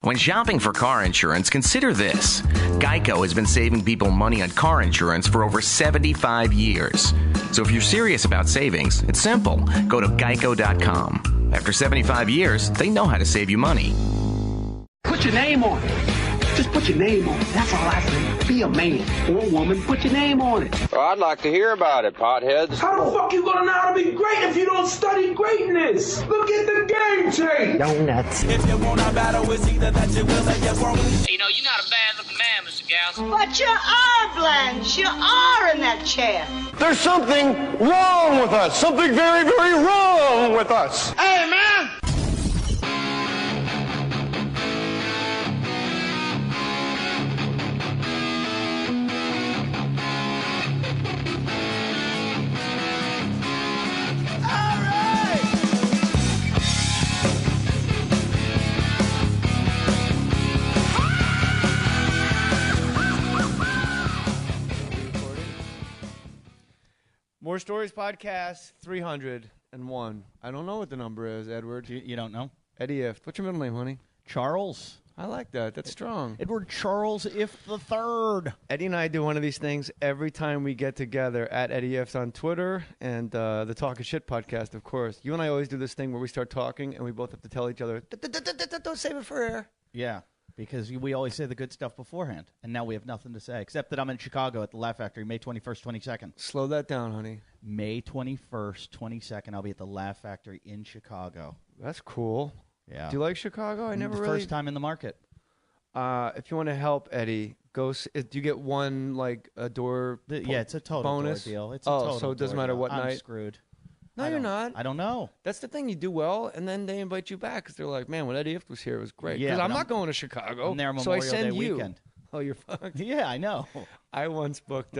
When shopping for car insurance, consider this. Geico has been saving people money on car insurance for over 75 years. So if you're serious about savings, it's simple. Go to geico.com. After 75 years, they know how to save you money. Put your name on it. Just put your name on it. That's all I say. Be a man or a woman. Put your name on it. Well, I'd like to hear about it, potheads. How the fuck you gonna know how to be great if you don't study greatness? Look at the game tape. Donuts. If you want a battle, it's either that you will or you won't. You know, you're not a bad-looking man, Mr. Gals. But you are, Blanche. You are in that chair. There's something wrong with us. Something very, very wrong with us. Hey, man. More Stories Podcast 301. I don't know what the number is, Edward. You don't know? Eddie Ifft. What's your middle name, honey? Charles. I like that. That's strong. Edward Charles Ifft the Third. Eddie and I do one of these things every time we get together at Eddie Ifft on Twitter and the Talking Shit podcast, of course. You and I always do this thing where we start talking and we both have to tell each other, don't save it for air. Yeah, because we always say the good stuff beforehand, and now we have nothing to say, except that I'm in Chicago at the Laugh Factory May 21st, 22nd. Slow that down, honey. May 21st, 22nd, I'll be at the Laugh Factory in Chicago. That's cool. Yeah. Do you like Chicago? I never really... First time in the market. If you want to help Eddie, do you get one, like, a door Yeah, it's a total bonus? door deal. It's a total so it doesn't matter what night? I'm screwed. No, you're not. I don't know. That's the thing. You do well, and then they invite you back because they're like, man, when Eddie Ifft was here, it was great. Yeah, Because I'm not going to Chicago. I'm there so I Memorial send Day you. weekend. Oh, you're fucked. Yeah, I know. I once booked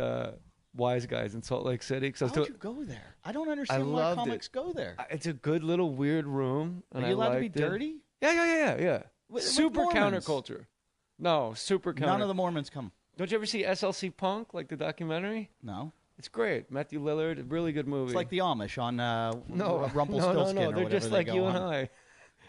Wise Guys in Salt Lake City. How would you go there? I don't understand why loved comics go there. It's a good little weird room. And Are you allowed to be liked it. dirty? Yeah. With Super Mormons? counterculture. No, super counter. None of the Mormons come. Don't you ever see SLC Punk, like the documentary? No. It's great. Matthew Lillard, a really good movie. It's like the Amish on Rumpelstiltskin. No. They're just like you and I.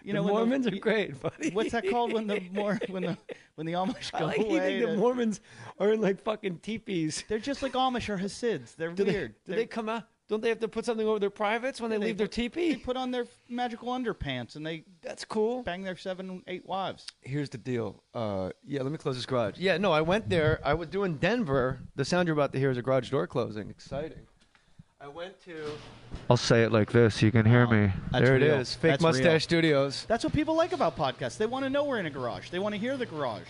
You know, the Mormons are great, buddy. What's that called when the Amish go I like away? the Mormons are in like fucking teepees. They're just like Amish or Hasids. They're weird. Do they come out? Don't they have to put something over their privates when they leave their teepee? They put on their magical underpants and That's cool. bang their 7, 8 wives. Here's the deal. Yeah, let me close this garage. Yeah, no, I went there. I was doing Denver. The sound you're about to hear is a garage door closing. Exciting. I went to... I'll say it like this so you can hear me. There it is. Fake Mustache Studios. That's what people like about podcasts. They want to know we're in a garage. They want to hear the garage.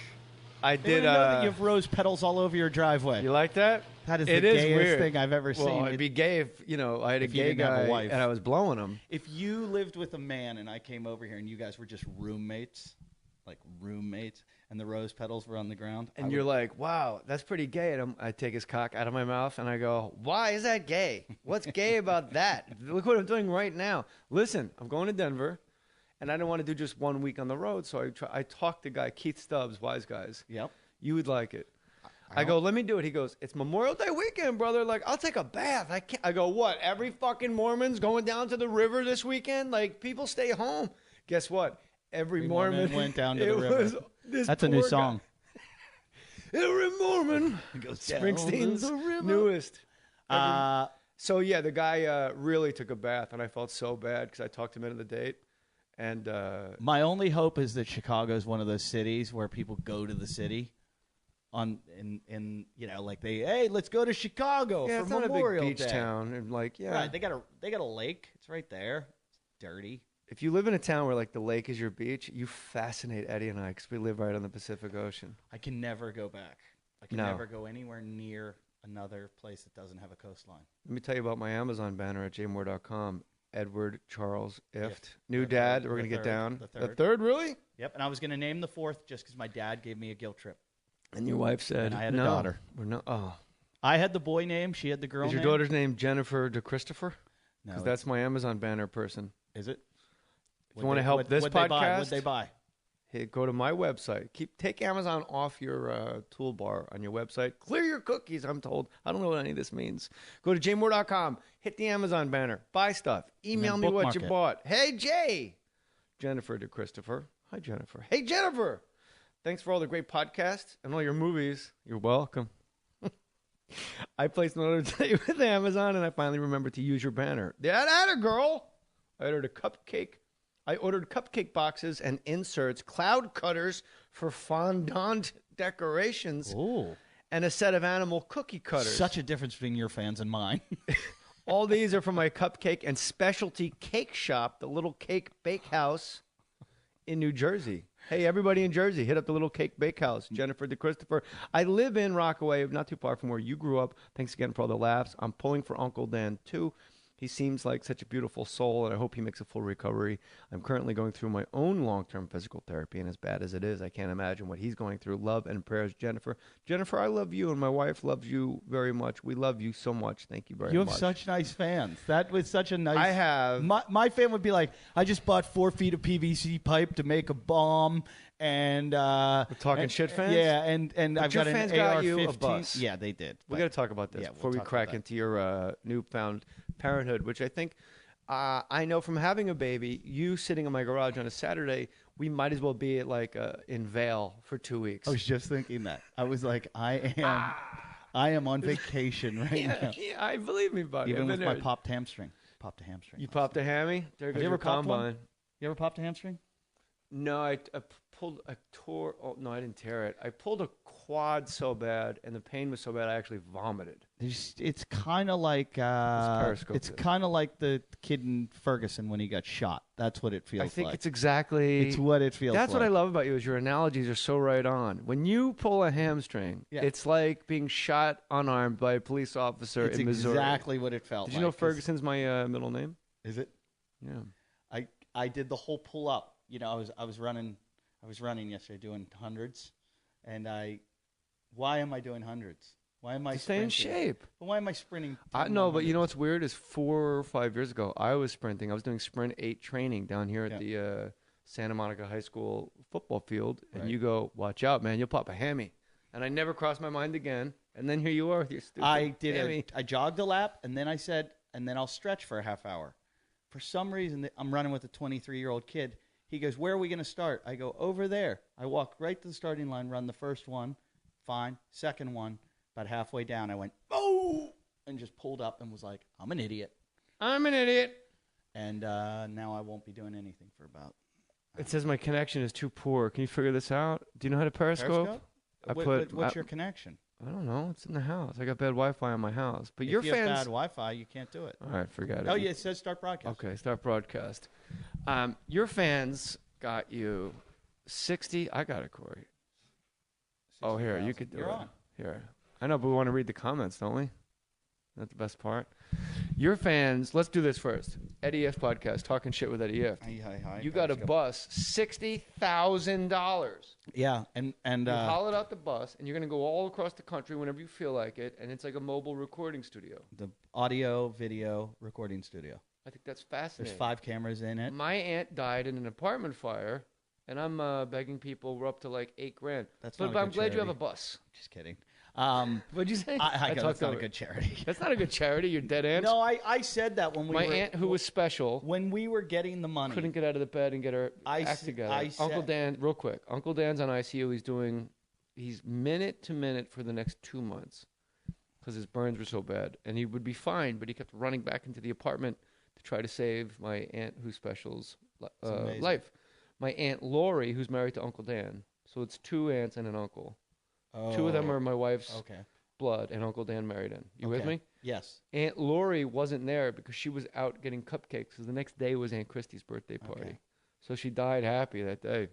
I They did... want to know that you have rose petals all over your driveway. You like that? That is the gayest thing I've ever seen. Well, it'd be gay if, I had a gay guy and I was blowing him. If you lived with a man and I came over here and you guys were just roommates, and the rose petals were on the ground. And you're like, wow, that's pretty gay. And I take his cock out of my mouth and I go, why is that gay? What's gay about that? Look what I'm doing right now. Listen, I'm going to Denver, and I don't want to do just 1 week on the road. So I talked to guy Keith Stubbs, Wise Guys. Yep. You would like it. I go, let me do it. He goes, it's Memorial Day weekend, brother. Like, I'll take a bath. I can't. I go, what? Every fucking Mormon's going down to the river this weekend? Like, people stay home. Guess what? Every Mormon went down to the river. That's a new song. Every Mormon goes Springsteen's newest. So yeah, the guy really took a bath, and I felt so bad because I talked him into the date. And my only hope is that Chicago is one of those cities where people go to the city. Hey, let's go to Chicago for Memorial Day. It's not a big beach Day. town, and right, they got a lake. It's right there. It's dirty. If you live in a town where the lake is your beach, you fascinate Eddie and I because we live right on the Pacific Ocean. I can never go back. I can never go anywhere near another place that doesn't have a coastline. Let me tell you about my Amazon banner at jmohr.com. Edward Charles Ifft, new dad. We're gonna get down. The third, really? Yep. And I was gonna name the fourth just because my dad gave me a guilt trip. And your wife said, and I had a daughter. I had the boy name. She had the girl name. Is your daughter's name Jennifer DeChristopher? No. Because that's my Amazon banner person. Is it? If you want to help this podcast, what'd they buy? Hey, go to my website. Take Amazon off your toolbar on your website. Clear your cookies, I'm told. I don't know what any of this means. Go to jmohr.com. Hit the Amazon banner. Buy stuff. Email me what you bought. Hey, Jay. Jennifer DeChristopher. Hi, Jennifer. Hey, Jennifer. Thanks for all the great podcasts and all your movies. You're welcome. I placed an order today with Amazon, and I finally remembered to use your banner. That a girl. I ordered cupcake boxes and inserts, cloud cutters for fondant decorations, and a set of animal cookie cutters. Such a difference between your fans and mine. All these are from my cupcake and specialty cake shop, the Little Cake Bakehouse in New Jersey. Hey, everybody in Jersey, hit up the Little Cake Bakehouse. Jennifer DeChristopher. I live in Rockaway, not too far from where you grew up. Thanks again for all the laughs. I'm pulling for Uncle Dan, too. He seems like such a beautiful soul, and I hope he makes a full recovery. I'm currently going through my own long-term physical therapy, and as bad as it is, I can't imagine what he's going through. Love and prayers, Jennifer. Jennifer, I love you, and my wife loves you very much. We love you so much. Thank you very much. You have such nice fans. That was such a nice... I have... My fan would be like, I just bought 4 feet of PVC pipe to make a bomb, and... shit fans? Yeah, and I've got an AR-15. Got you a bus. Yeah, they did. We got to talk about this before we crack into your newfound parenthood, which I think I know from having a baby, you sitting in my garage on a Saturday, we might as well be at in Vail for 2 weeks. I was just thinking that. I was like, I am on vacation right now. Yeah, I believe me, buddy. Even with my popped hamstring. Popped a hamstring. You popped a hammy? There goes your combine. You ever popped a hamstring? No, I tore. Oh no, I didn't tear it. I pulled a quad so bad, and the pain was so bad, I actually vomited. It's kind of like it's kind of like the kid in Ferguson when he got shot. That's what it feels like. I think it's exactly. It's what it feels. That's like. what I love about you is your analogies are so right on. When you pull a hamstring, it's like being shot unarmed by a police officer in Missouri. Exactly what it felt. Did you know Ferguson's my middle name? Is it? Yeah. I did the whole pull up. You know, I was running yesterday doing hundreds, and why am I doing hundreds? Why am I stay in shape? But why am I sprinting? No, but you know what's weird is 4 or 5 years ago I was sprinting. I was doing Sprint 8 training down here at the Santa Monica High School football field, and you go, "Watch out, man! You'll pop a hammy." And I never crossed my mind again. And then here you are with your stupid hammy. I jogged a lap, and then I said, and then I'll stretch for a half hour. For some reason, I'm running with a 23-year-old kid. He goes, "Where are we going to start?" I go, "Over there." I walk right to the starting line, run the first one, fine. Second one, about halfway down, I went, "Oh!" and just pulled up and was like, I'm an idiot. And now I won't be doing anything for about... It says my connection is too poor. Can you figure this out? Do you know how to Periscope? What's your connection? I don't know. It's in the house. I got bad Wi-Fi on my house. But if your you fans... have bad Wi-Fi, you can't do it. All right, forget it. Oh, yeah, it says start broadcast. Okay, start broadcast. Your fans got you 60... I got it, Corey. Oh, here, you could do You're it. on. Here. I know, but we want to read the comments, don't we? That's the best part. Your fans... Let's do this first. Eddie Ifft podcast, Talking Shit with Eddie Ifft. Hi. You got a bus, $60,000. Yeah, and you hollowed out the bus, and you're going to go all across the country whenever you feel like it, and it's like a mobile recording studio. The audio, video recording studio. I think that's fascinating. There's 5 cameras in it. My aunt died in an apartment fire, and I'm begging people. We're up to like $8,000. But I'm glad you have a bus. Just kidding. What'd you say? That's not a good charity. That's not a good charity. Your dead aunt. No, I said that when my aunt, who was special, when we were getting the money, couldn't get out of the bed and get her act together. Uncle Dan, real quick. Uncle Dan's on ICU. He's minute to minute for the next 2 months because his burns were so bad, and he would be fine, but he kept running back into the apartment to try to save my aunt, who's special's life. My aunt Lori, who's married to Uncle Dan, so it's 2 aunts and an uncle. 2 of them are my wife's blood, and Uncle Dan married in. You with me? Yes. Aunt Lori wasn't there because she was out getting cupcakes, because the next day was Aunt Christie's birthday party. Okay. So she died happy that day.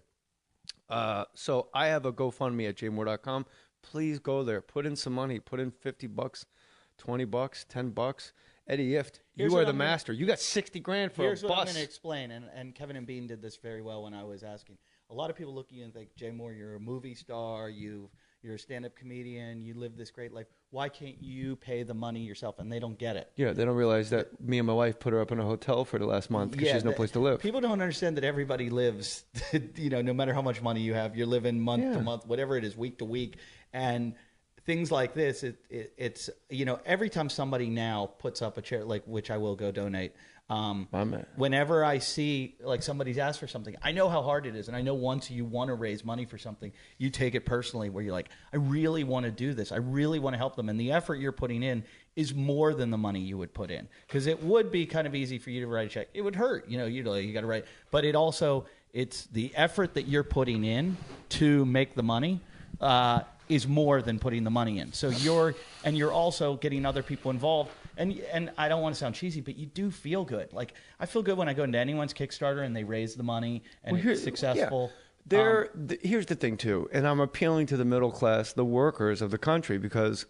So I have a GoFundMe at jmoore.com. Please go there. Put in some money. Put in $50, $20, $10. Eddie Ifft, you are the master. You got $60,000 for a bus. Here's what I'm going to explain, and Kevin and Bean did this very well when I was asking. A lot of people look at you and think, Jay Moore, you're a movie star, you're a stand-up comedian, you live this great life. Why can't you pay the money yourself? And they don't get it. Yeah, they don't realize that me and my wife put her up in a hotel for the last month because she has no place to live. People don't understand that everybody lives, no matter how much money you have, you're living month to month, whatever it is, week to week. And things like this, it's every time somebody now puts up a chair, like which I will go donate, Whenever I see like somebody's asked for something, I know how hard it is, and I know once you want to raise money for something, you take it personally. Where you're like, I really want to do this. I really want to help them, and the effort you're putting in is more than the money you would put in. Because it would be kind of easy for you to write a check. It would hurt, you got to write, but it's the effort that you're putting in to make the money. Is more than putting the money in. So you're also getting other people involved. And I don't want to sound cheesy, but you do feel good. Like I feel good when I go into anyone's Kickstarter and they raise the money and it's successful. Yeah. Here's the thing too, and I'm appealing to the middle class, the workers of the country, because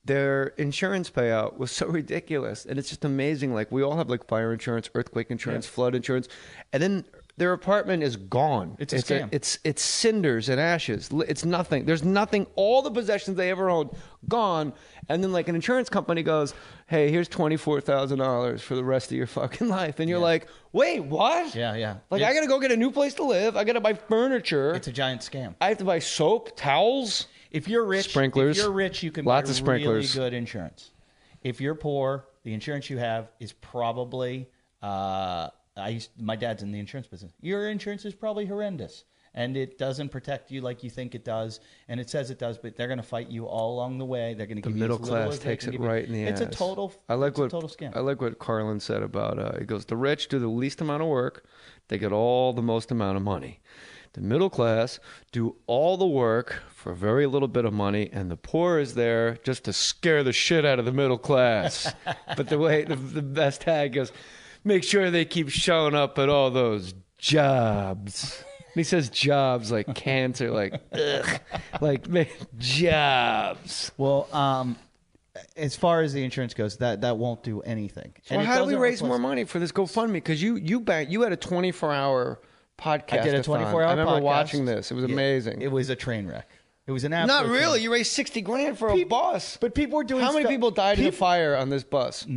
their insurance payout was so ridiculous, and it's just amazing. Like we all have like fire insurance, earthquake insurance, flood insurance, and then their apartment is gone. It's a scam. It's cinders and ashes. It's nothing. There's nothing. All the possessions they ever owned, gone. And then like an insurance company goes, hey, here's $24,000 for the rest of your fucking life. And you're like, wait, what? Yeah. Like I got to go get a new place to live. I got to buy furniture. It's a giant scam. I have to buy soap, towels. If you're rich, sprinklers. If you're rich, you can lots buy of sprinklers. really good insurance. If you're poor, the insurance you have is probably my dad's in the insurance business. Your insurance is probably horrendous, and it doesn't protect you like you think it does, and it says it does, but they're going to fight you all along the way. They're going to give you the middle as little class as they takes can it give you. right in the ass. It's a total scam. I like what Carlin said about. He goes, the rich do the least amount of work, they get all the most amount of money. The middle class do all the work for very little bit of money, and the poor is there just to scare the shit out of the middle class. But the best tag goes, make sure they keep showing up at all those jobs. And he says jobs like cancer, like ugh, like man, jobs. Well, as far as the insurance goes, that won't do anything. So how do we raise more money for this GoFundMe? Because you had a 24-hour podcast. I did a 24-hour podcast. I remember watching this. It was amazing. It was a train wreck. It was an absolute Not really. You raised $60,000 for a bus. But people were doing. How many people died in a fire on this bus?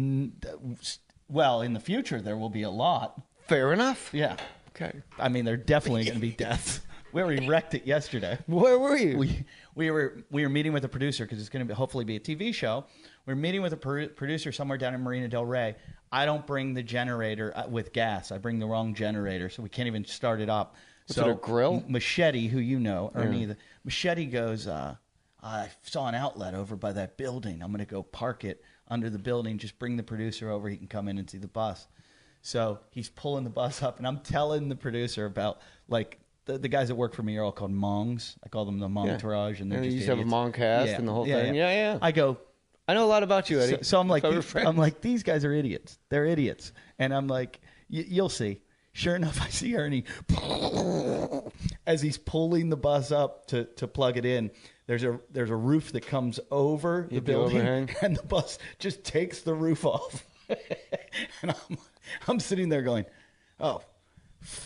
Well, in the future, there will be a lot. Fair enough. Yeah. Okay. I mean, there are definitely going to be deaths. We wrecked it yesterday. Where were you? We were meeting with a producer because it's going to hopefully be a TV show. We're meeting with a producer somewhere down in Marina Del Rey. I don't bring the generator with gas. I bring the wrong generator, so we can't even start it up. So it a grill? Machete, who you know, Ernie, Machete goes, I saw an outlet over by that building. I'm going to go park it under the building. Just bring the producer over. He can come in and see the bus. So he's pulling the bus up, and I'm telling the producer about, like, the guys that work for me are all called Mongs. I call them the Mong Tourage, and they're just you have a Mong cast and the whole thing. Yeah. I go, I know a lot about you, Eddie. So I'm like, these guys are idiots. They're idiots. And I'm like, you'll see. Sure enough, I see Ernie as he's pulling the bus up to plug it in. There's a roof that comes over the building, overhang. And the bus just takes the roof off. And I'm sitting there going, oh.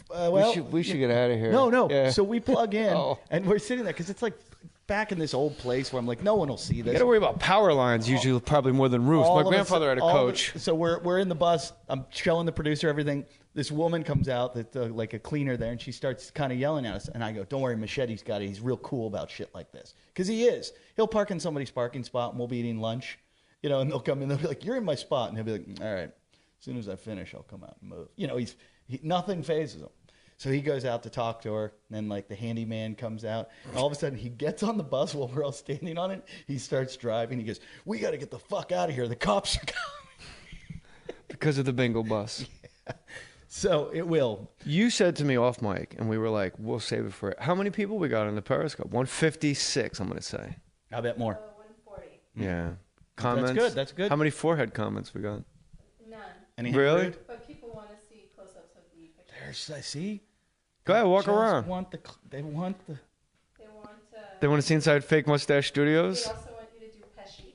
Well, we should get out of here. No. Yeah. So we plug in, and we're sitting there because it's like back in this old place where I'm like, no one will see this. You got to worry about power lines usually, probably more than roofs. My grandfather had a coach. So we're in the bus. I'm showing the producer everything. This woman comes out, that's like a cleaner there, and she starts kind of yelling at us. And I go, don't worry, Machete's got it. He's real cool about shit like this. Because he is. He'll park in somebody's parking spot, and we'll be eating lunch. And they'll come in. They'll be like, you're in my spot. And he'll be like, all right, as soon as I finish, I'll come out and move. Nothing phases him. So he goes out to talk to her, and then like the handyman comes out, and all of a sudden he gets on the bus while we're all standing on it. He starts driving. He goes, we got to get the fuck out of here. The cops are coming. Because of the bingo bus. Yeah. So it will. You said to me off mic, and we were like, we'll save it for it. How many people we got on the Periscope? 156, I'm going to say. I bet more. 140. Yeah. Comments? That's good. How many forehead comments we got? None. Any really? But people want to see close-ups of the pictures. There's, see? Go ahead, walk around. They want They want to see inside Fake Mustache Studios? They also want you to do Pesci.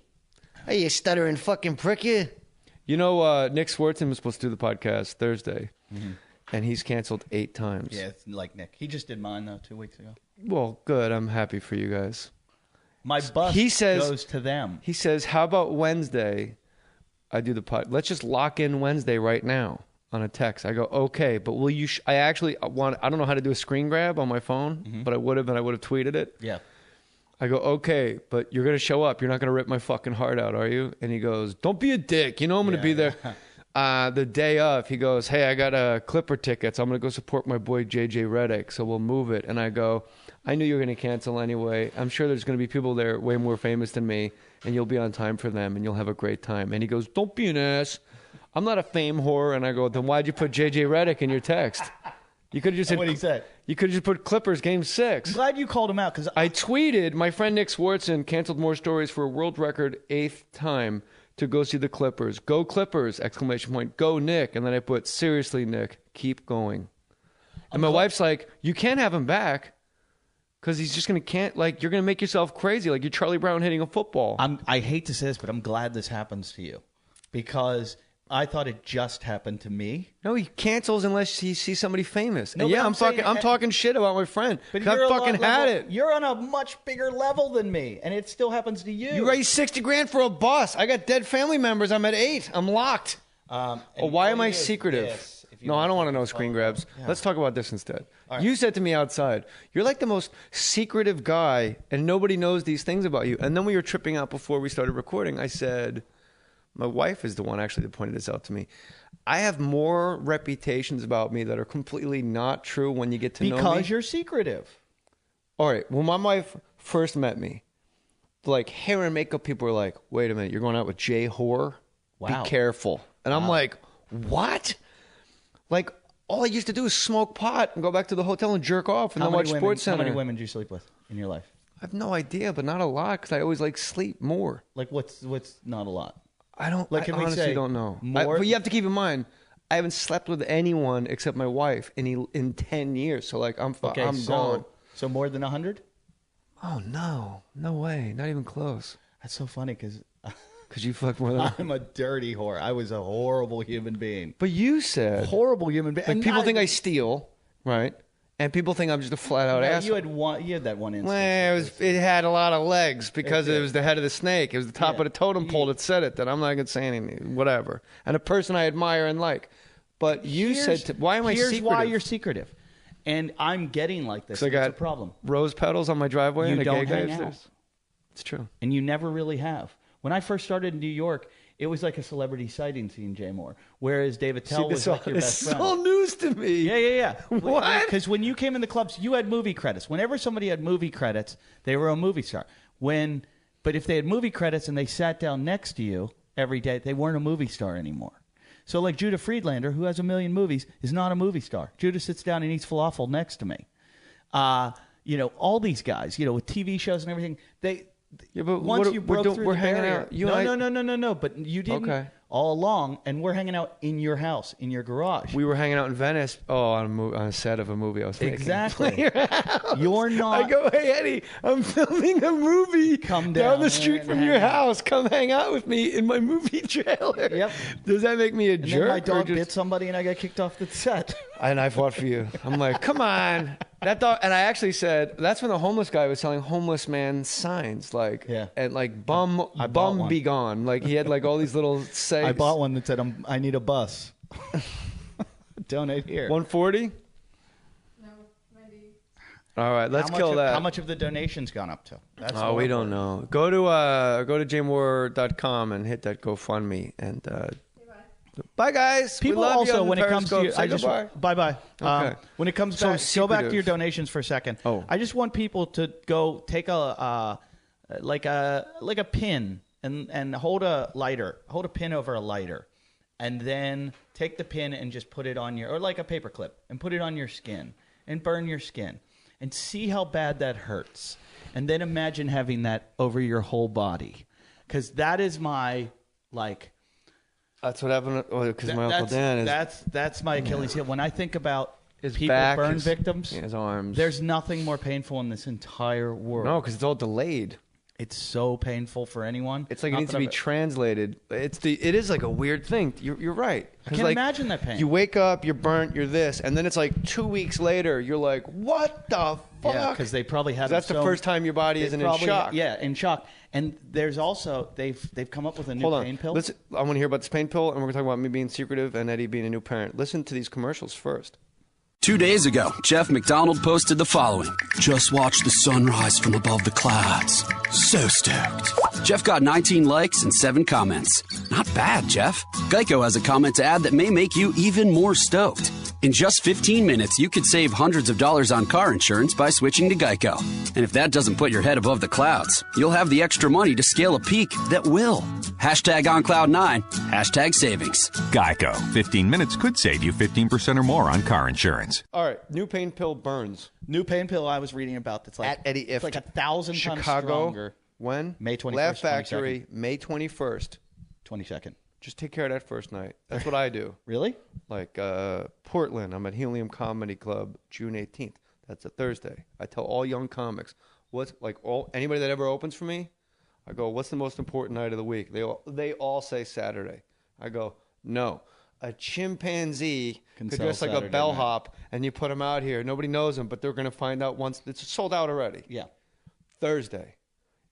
Hey, you stuttering fucking prick, you. You know, Nick Swartzen was supposed to do the podcast Thursday, and he's canceled 8 times. Yeah, it's like Nick. He just did mine, though, 2 weeks ago. Well, good. I'm happy for you guys. My bus goes to them. He says, how about Wednesday? I do the pod. Let's just lock in Wednesday right now on a text. I go, okay, but will you? I actually want. I don't know how to do a screen grab on my phone, but I would have, and I would have tweeted it. Yeah. I go, okay, but you're gonna show up. You're not gonna rip my fucking heart out, are you? And he goes, don't be a dick. I'm gonna be there. the day of, he goes, hey, I got Clipper tickets. I'm going to go support my boy JJ Redick, so we'll move it. And I go, I knew you were going to cancel anyway. I'm sure there's going to be people there way more famous than me, and you'll be on time for them, and you'll have a great time. And he goes, don't be an ass. I'm not a fame whore. And I go, then why'd you put JJ Redick in your text? You could have just What did he say? You could have just put Clippers Game 6. I'm glad you called him out because I tweeted, my friend Nick Swartzen canceled Mohr Stories for a world record 8th time to go see the Clippers. Go Clippers! ! Go Nick! And then I put, seriously, Nick, keep going. And my wife's like, you can't have him back because he's just going to you're going to make yourself crazy. Like you're Charlie Brown hitting a football. I hate to say this, but I'm glad this happens to you because I thought it just happened to me. No, he cancels unless he sees somebody famous. No, and yeah, I'm talking shit about my friend. But I fucking had it. You're on a much bigger level than me, and it still happens to you. You raised $60,000 for a bus. I got dead family members. I'm at 8. I'm locked. Why am I secretive? No, I don't want to know screen grabs. Yeah. Let's talk about this instead. Right. You said to me outside, you're like the most secretive guy, and nobody knows these things about you. And then we were tripping out before we started recording. I said, my wife is the one actually that pointed this out to me. I have more reputations about me that are completely not true when you get to know me. Because you're secretive. All right. When my wife first met me, like hair and makeup people were like, wait a minute, you're going out with Jay Whore? Wow. Be careful. And I'm like, what? Like, all I used to do is smoke pot and go back to the hotel and jerk off and then watch SportsCenter. How many women do you sleep with in your life? I have no idea, but not a lot because I always like sleep more. Like what's not a lot? I don't. Like, I honestly don't know. But you have to keep in mind, I haven't slept with anyone except my wife in 10 years. So like, I'm gone. So more than 100? Oh no way, not even close. That's so funny because you fucked more than I'm a dirty whore. I was a horrible human being. But you said horrible human being. Like people think I steal, right? And people think I'm just a flat out asshole. You had that one instance. Well, it had a lot of legs because it was the head of the snake. It was the top of the totem pole that said it. That I'm not going to say anything, whatever. And a person I admire and like. But you said, why am I secretive? Here's why you're secretive. And I'm getting like this. I got a problem. Rose petals on my driveway and a gay guy upstairs. It's true. And you never really have. When I first started in New York, it was like a celebrity sighting seeing Jay Mohr. Whereas David Tell was like your best friend. It's all news to me. Yeah. What? Because when you came in the clubs, you had movie credits. Whenever somebody had movie credits, they were a movie star. But if they had movie credits and they sat down next to you every day, they weren't a movie star anymore. So like Judah Friedlander, who has 1 million movies, is not a movie star. Judah sits down and eats falafel next to me. All these guys, with TV shows and everything, but once you broke through the barrier. No. But you didn't all along, and we're hanging out in your house, in your garage. We were hanging out in Venice. On a set of a movie I was making. Exactly. You're not. I go, hey Eddie, I'm filming a movie. Come down the street from your house. Come hang out with me in my movie trailer. Yep. Does that make me a and jerk? Then my dog bit somebody, and I got kicked off the set. And I fought for you. I'm like, come on. That dog, and I actually said that's when the homeless guy was selling homeless man signs, and like bum be gone. Like he had like all these little sayings. I bought one that said, "I need a bus." Donate here. 140. No, 90. All right, let's kill that. How much have the donations gone up to? We don't know. Go to jmohr.com and hit that GoFundMe and. Bye, guys. People also, when it comes to you, bye. Okay. When it comes back, go back to your donations for a second. Oh. I just want people to go take a pin and hold a pin over a lighter, and then take the pin and just put it on or like a paper clip and put it on your skin and burn your skin and see how bad that hurts, and then imagine having that over your whole body, because that is my That's what happened because my Uncle Dan is... That's my Achilles heel. When I think about his people back, burn victims, his arms. There's nothing more painful in this entire world. No, because it's all delayed. It's so painful for anyone. It's like it needs to be translated. It is like a weird thing. You're right. I can't imagine that pain. You wake up, you're burnt, you're this, and then it's like 2 weeks later, you're like, what the fuck? Yeah, because they probably have. That's the first time your body isn't in shock. Yeah, in shock. And there's also they've come up with a new pain pill. Listen, I want to hear about this pain pill, and we're going to talk about me being secretive and Eddie being a new parent. Listen to these commercials first. 2 days ago, Jeff McDonald posted the following. Just watch the sunrise from above the clouds. So stoked. Jeff got 19 likes and 7 comments. Not bad, Jeff. Geico has a comment to add that may make you even more stoked. In just 15 minutes, you could save hundreds of dollars on car insurance by switching to Geico. And if that doesn't put your head above the clouds, you'll have the extra money to scale a peak that will. Hashtag on cloud 9, hashtag savings. Geico. 15 minutes could save you 15% or more on car insurance. All right. New pain pill burns. New pain pill I was reading about that's like at Eddie Ifft. It's like 1,000 times Chicago. stronger. When? May 21st. Laugh Factory, 22nd. May 21st. 22nd. Just take care of that first night. That's what I do. Really? Like Portland, I'm at Helium Comedy Club June 18th. That's a Thursday. I tell all young comics, anybody that ever opens for me, I go, what's the most important night of the week? They all say Saturday. I go, no. A chimpanzee could dress like a bellhop, and you put him out here. Nobody knows him, but they're going to find out once. It's sold out already. Yeah. Thursday.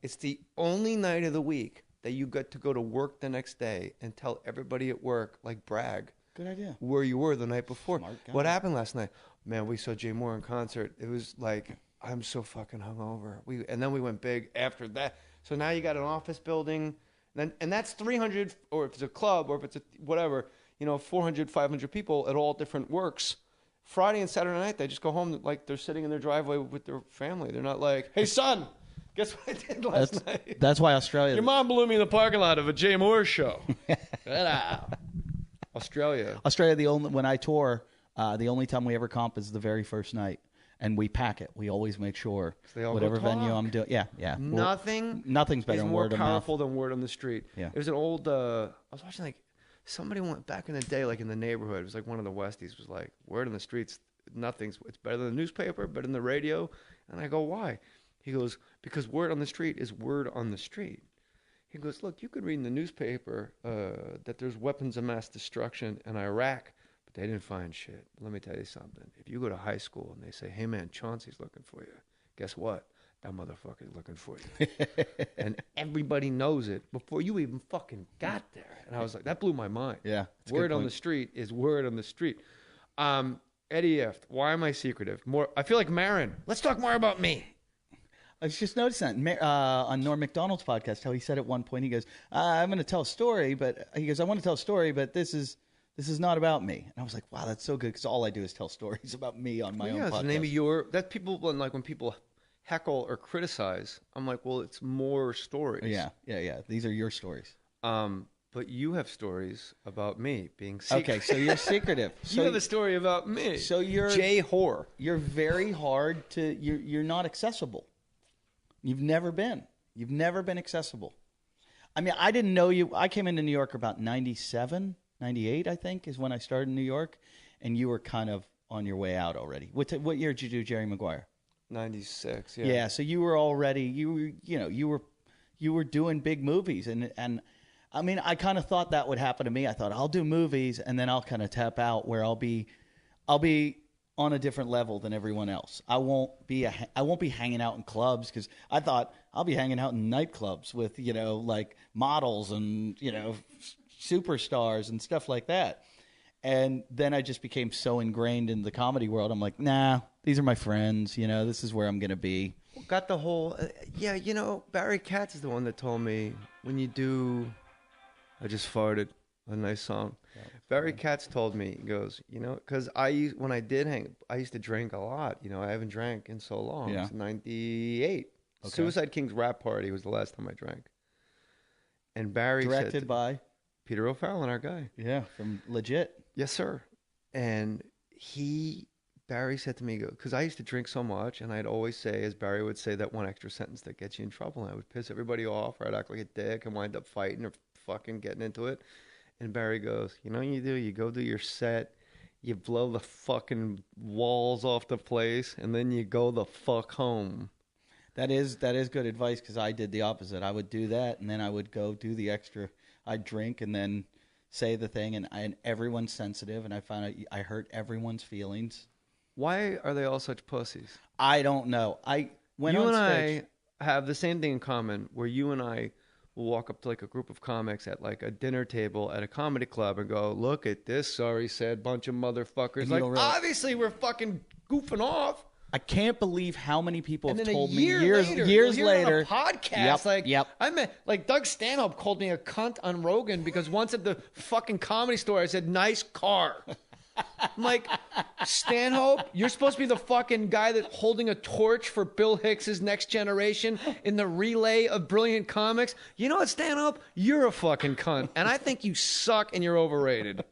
It's the only night of the week that you get to go to work the next day and tell everybody at work, like brag. Good idea. Where you were the night before. Smart guy. What happened last night? Man, we saw Jay Mohr in concert. It was like, I'm so fucking hungover. And then we went big after that. So now you got an office building, and that's 300, or if it's a club, or if it's a whatever, 400, 500 people at all different works. Friday and Saturday night, they just go home like they're sitting in their driveway with their family. They're not like, hey, son, guess what I did last night? That's why Australia... Your mom blew me in the parking lot of a Jay Mohr show. Australia, when I tour, the only time we ever comp is the very first night. And we pack it. We always make sure whatever venue I'm doing. Yeah. Nothing's better than word of mouth. More powerful than word on the street. Yeah. There's an old. I was watching somebody went back in the day, like in the neighborhood. It was like one of the Westies was like, word on the streets. It's better than the newspaper, better than the radio. And I go, why? He goes, because word on the street is word on the street. He goes, look, you could read in the newspaper that there's weapons of mass destruction in Iraq. They didn't find shit. Let me tell you something. If you go to high school and they say, hey, man, Chauncey's looking for you, guess what? That motherfucker's looking for you. And everybody knows it before you even fucking got there. And I was like, that blew my mind. Yeah. Word on the street is word on the street. Eddie Ifft, why am I secretive? I feel like Marin. Let's talk more about me. I was just noticing that on Norm Macdonald's podcast, how he said at one point, he goes, I'm going to tell a story, but I want to tell a story, but this is not about me. And I was like, wow, that's so good, because all I do is tell stories about me on my own podcast. Yeah, it's that people, like when people heckle or criticize, I'm like, well, it's more stories. Yeah. These are your stories. But you have stories about me being secretive. Okay, so you're secretive. You have a story about me. So you're Jay Mohr. You're very hard to. You're not accessible. You've never been accessible. I mean, I didn't know you. I came into New York about 97, 98, I think, is when I started in New York, and you were kind of on your way out already. What year did you do Jerry Maguire? 96. Yeah. Yeah. So you were already. You were doing big movies, and I mean, I kind of thought that would happen to me. I thought I'll do movies, and then I'll kind of tap out where I'll be on a different level than everyone else. I won't be hanging out in clubs, because I thought I'll be hanging out in nightclubs with like models and superstars and stuff like that. And then I just became so ingrained in the comedy world. I'm like, nah, these are my friends. This is where I'm gonna be. Got the whole Barry Katz is the one that told me when you do. I just farted. A nice song. Yeah, Barry Katz told me, he goes, because when I did hang, I used to drink a lot. I haven't drank in so long. Yeah. It's 98. Okay. Suicide King's rap party was the last time I drank. And Barry directed by Peter O'Fallon, our guy. Yeah, from Legit. Yes, sir. And Barry said to me, because I used to drink so much, and I'd always say, as Barry would say, that one extra sentence that gets you in trouble. And I would piss everybody off, or I'd act like a dick and wind up fighting or fucking getting into it. And Barry goes, what you do? You go do your set, you blow the fucking walls off the place, and then you go the fuck home. That is good advice, because I did the opposite. I would do that, and then I would go do the extra. I'd drink and then say the thing, and everyone's sensitive, and I found out I hurt everyone's feelings. Why are they all such pussies? I don't know. You and I have the same thing in common, where you and I will walk up to like a group of comics at like a dinner table at a comedy club and go, look at this sorry said bunch of motherfuckers. Like, obviously we're fucking goofing off. I can't believe how many people And have then told me years years later. on a podcast, Yep. I meant like Doug Stanhope called me a cunt on Rogan because once at the fucking Comedy Store I said nice car. I'm like, Stanhope, you're supposed to be the fucking guy that's holding a torch for Bill Hicks's Next Generation in the relay of brilliant comics. You know what, Stanhope? You're a fucking cunt. And I think you suck and you're overrated.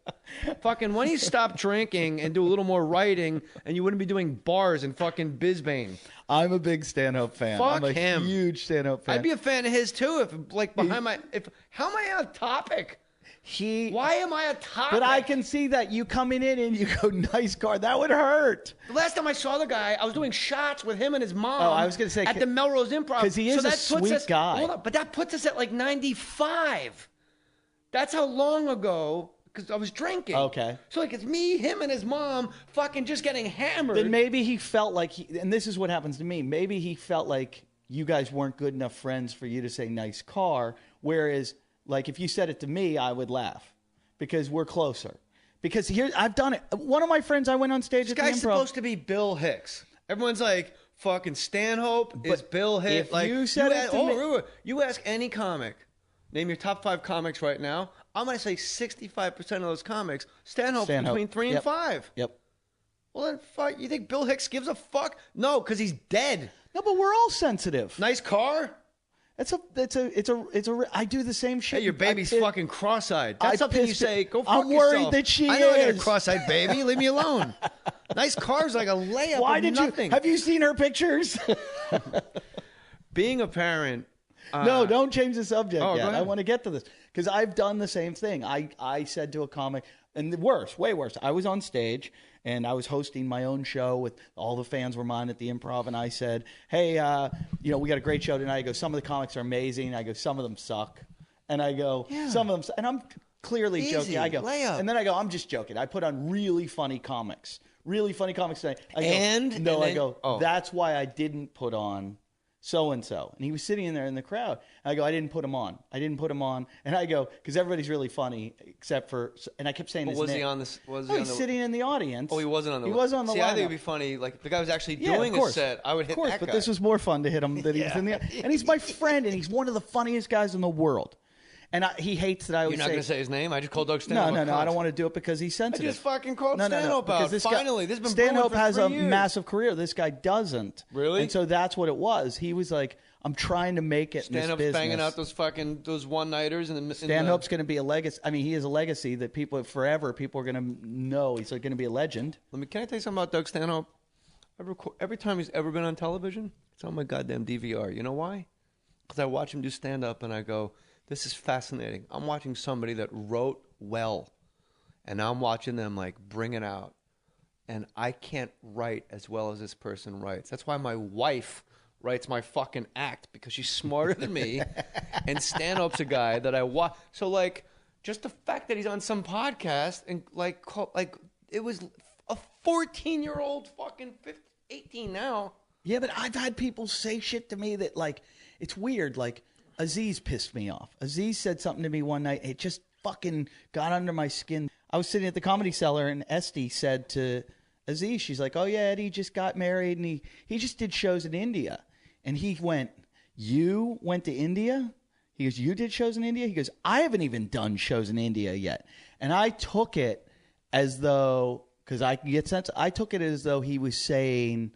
Fucking, why don't you stop drinking and do a little more writing and you wouldn't be doing bars in fucking Bisbane. I'm a big Stanhope fan. Fuck I'm a him. huge Stanhope fan. I'd be a fan of his too if like behind my how am I on topic? Why am I a topic? But I can see that you coming in and you go, nice car. That would hurt. The last time I saw the guy, I was doing shots with him and his mom. Oh, I was going to say. At the Melrose Improv. Because he is a sweet guy. Hold on, but that puts us at like 95. That's how long ago, because I was drinking. Okay. So like it's me, him, and his mom fucking just getting hammered. Then maybe he felt like, and this is what happens to me, maybe he felt like you guys weren't good enough friends for you to say nice car, whereas like if you said it to me, I would laugh because we're closer. Because here, I've done it. One of my friends, I went on stage at the Improv. This guy's supposed to be Bill Hicks. Everyone's like, fucking Stanhope is Bill Hicks. If like, you said it to me, you ask any comic, name your top 5 comics right now, I'm going to say 65% of those comics, Stanhope's between 3 and 5. Yep. Well, then, fuck, you think Bill Hicks gives a fuck? No, because he's dead. No, but we're all sensitive. Nice car? I do the same shit. Hey, your baby's fucking cross-eyed. That's something you say, go fuck I'm worried yourself. that she I know I got a is. cross-eyed baby. Leave me alone. Nice car's like a layup. Why of did nothing. you? Have you seen her pictures? Being a parent. No, don't change the subject go yet. ahead. I want to get to this because I've done the same thing. I said to a comic, and way worse. I was on stage and I was hosting my own show with all the fans were mine at the Improv, and I said, "Hey, we got a great show tonight." I go, "Some of the comics are amazing." I go, "Some of them suck," and I go, "Some of them," and I'm clearly joking. I go, layup. and then I go, "I'm just joking." I put on really funny comics tonight. I go, that's why I didn't put on so-and-so. And he was sitting in there in the crowd. I go, I didn't put him on. And I go, because everybody's really funny, except for, and I kept saying his name. Was he on this? He's sitting in the audience. Oh, he wasn't on the. He was on the. See, lineup. I think it'd be funny. Like if the guy was actually doing a set, I would hit that but guy. this was more fun to hit him than he was in the. And he's my friend, and he's one of the funniest guys in the world. And he hates that I always You're not going to say his name? I just called Doug Stanhope. No. I don't want to do it because he's sensitive. I just fucking called Stanhope out. Finally, this has been Stanhope brewing for has 3 a years. massive career. This guy doesn't. Really? And so that's what it was. He was like, I'm trying to make it in this Stanhope's business. banging out those one-nighters. Stanhope's going to be a legacy. I mean, he is a legacy that people are going to know. He's going to be a legend. Can I tell you something about Doug Stanhope? Every time he's ever been on television, it's on my goddamn DVR. You know why? Because I watch him do stand-up and I go, this is fascinating. I'm watching somebody that wrote well, and I'm watching them like bring it out. And I can't write as well as this person writes. That's why my wife writes my fucking act, because she's smarter than me. And Stanhope's a guy that I watch. So like, just the fact that he's on some podcast and like it was a 14-year-old fucking 18 now. Yeah, but I've had people say shit to me that like it's weird. Like Aziz pissed me off. Aziz said something to me one night. It just fucking got under my skin. I was sitting at the Comedy Cellar and Esty said to Aziz, she's like, "Oh yeah, Eddie just got married and he just did shows in India." And he went, "You went to India?" He goes, "You did shows in India?" He goes, "I haven't even done shows in India yet." And I took it as though, because I can get sense, I took it as though he was saying,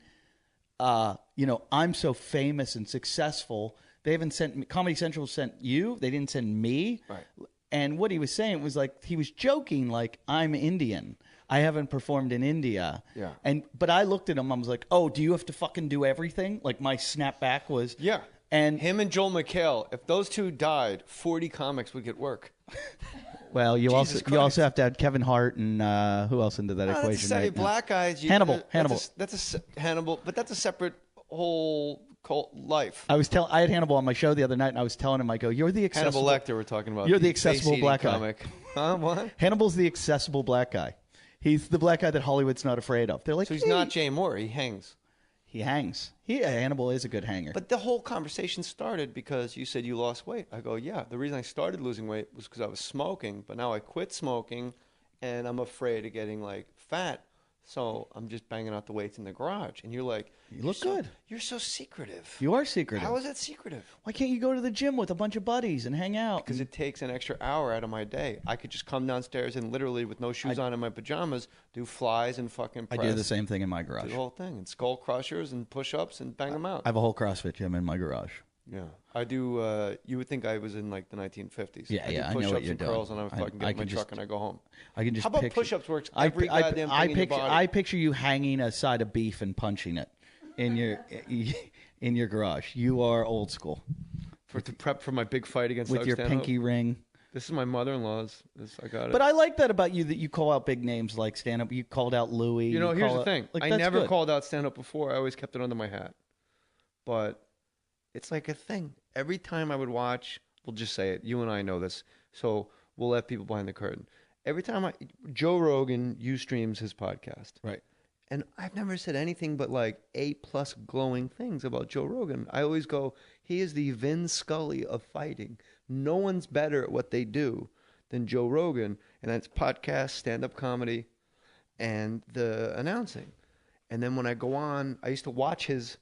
I'm so famous and successful. They haven't sent me, Comedy Central sent you. They didn't send me. Right. And what he was saying was like, he was joking, like, I'm Indian. I haven't performed in India. Yeah. But I looked at him. I was like, oh, do you have to fucking do everything? Like my snapback was. Yeah. And him and Joel McHale, if those two died, 40 comics would get work. Well, you also have to add Kevin Hart and who else into that equation? Right? Black guys. Hannibal. That's a Hannibal, but that's a separate whole cult life. I had Hannibal on my show the other night, and I was telling him, I go, "You're the accessible Hannibal Lecter. We're talking about. You're the accessible black comic. Huh? What? Hannibal's the accessible black guy. He's the black guy that Hollywood's not afraid of. They're like, so he's not Jay Mohr. He hangs. He hangs. Hannibal is a good hanger. But the whole conversation started because you said you lost weight. I go, yeah. The reason I started losing weight was because I was smoking, but now I quit smoking, and I'm afraid of getting like fat. So I'm just banging out the weights in the garage. And you're like, you look good. You're so secretive. You are secretive. How is that secretive? Why can't you go to the gym with a bunch of buddies and hang out? Because it takes an extra hour out of my day. I could just come downstairs and literally with no shoes on in my pajamas do flies and fucking press. I do the same thing in my garage. Do the whole thing. And skull crushers and push-ups and bang them out. I have a whole CrossFit gym in my garage. Yeah. I do, you would think I was in like the 1950s. Yeah, I do I know push-ups what you're and doing. curls and I fucking get in my truck and I go home. I can just How about picture, push-ups works every goddamn thing in your body? I picture you hanging a side of beef and punching it in your garage. You are old school. To prep for my big fight against with Doug your Stanhope. pinky ring. This is my mother-in-law's. I got it. But I like that about you, that you call out big names like stand-up. You called out Louis. You know, here's the thing. I never good. called out stand-up before. I always kept it under my hat. But it's like a thing. Every time I would watch, we'll just say it. You and I know this. So we'll let people behind the curtain. Every time Joe Rogan Ustreams his podcast. Right. And I've never said anything but like A+ glowing things about Joe Rogan. I always go, he is the Vin Scully of fighting. No one's better at what they do than Joe Rogan. And that's podcast, stand-up comedy, and the announcing. And then when I go on, I used to watch his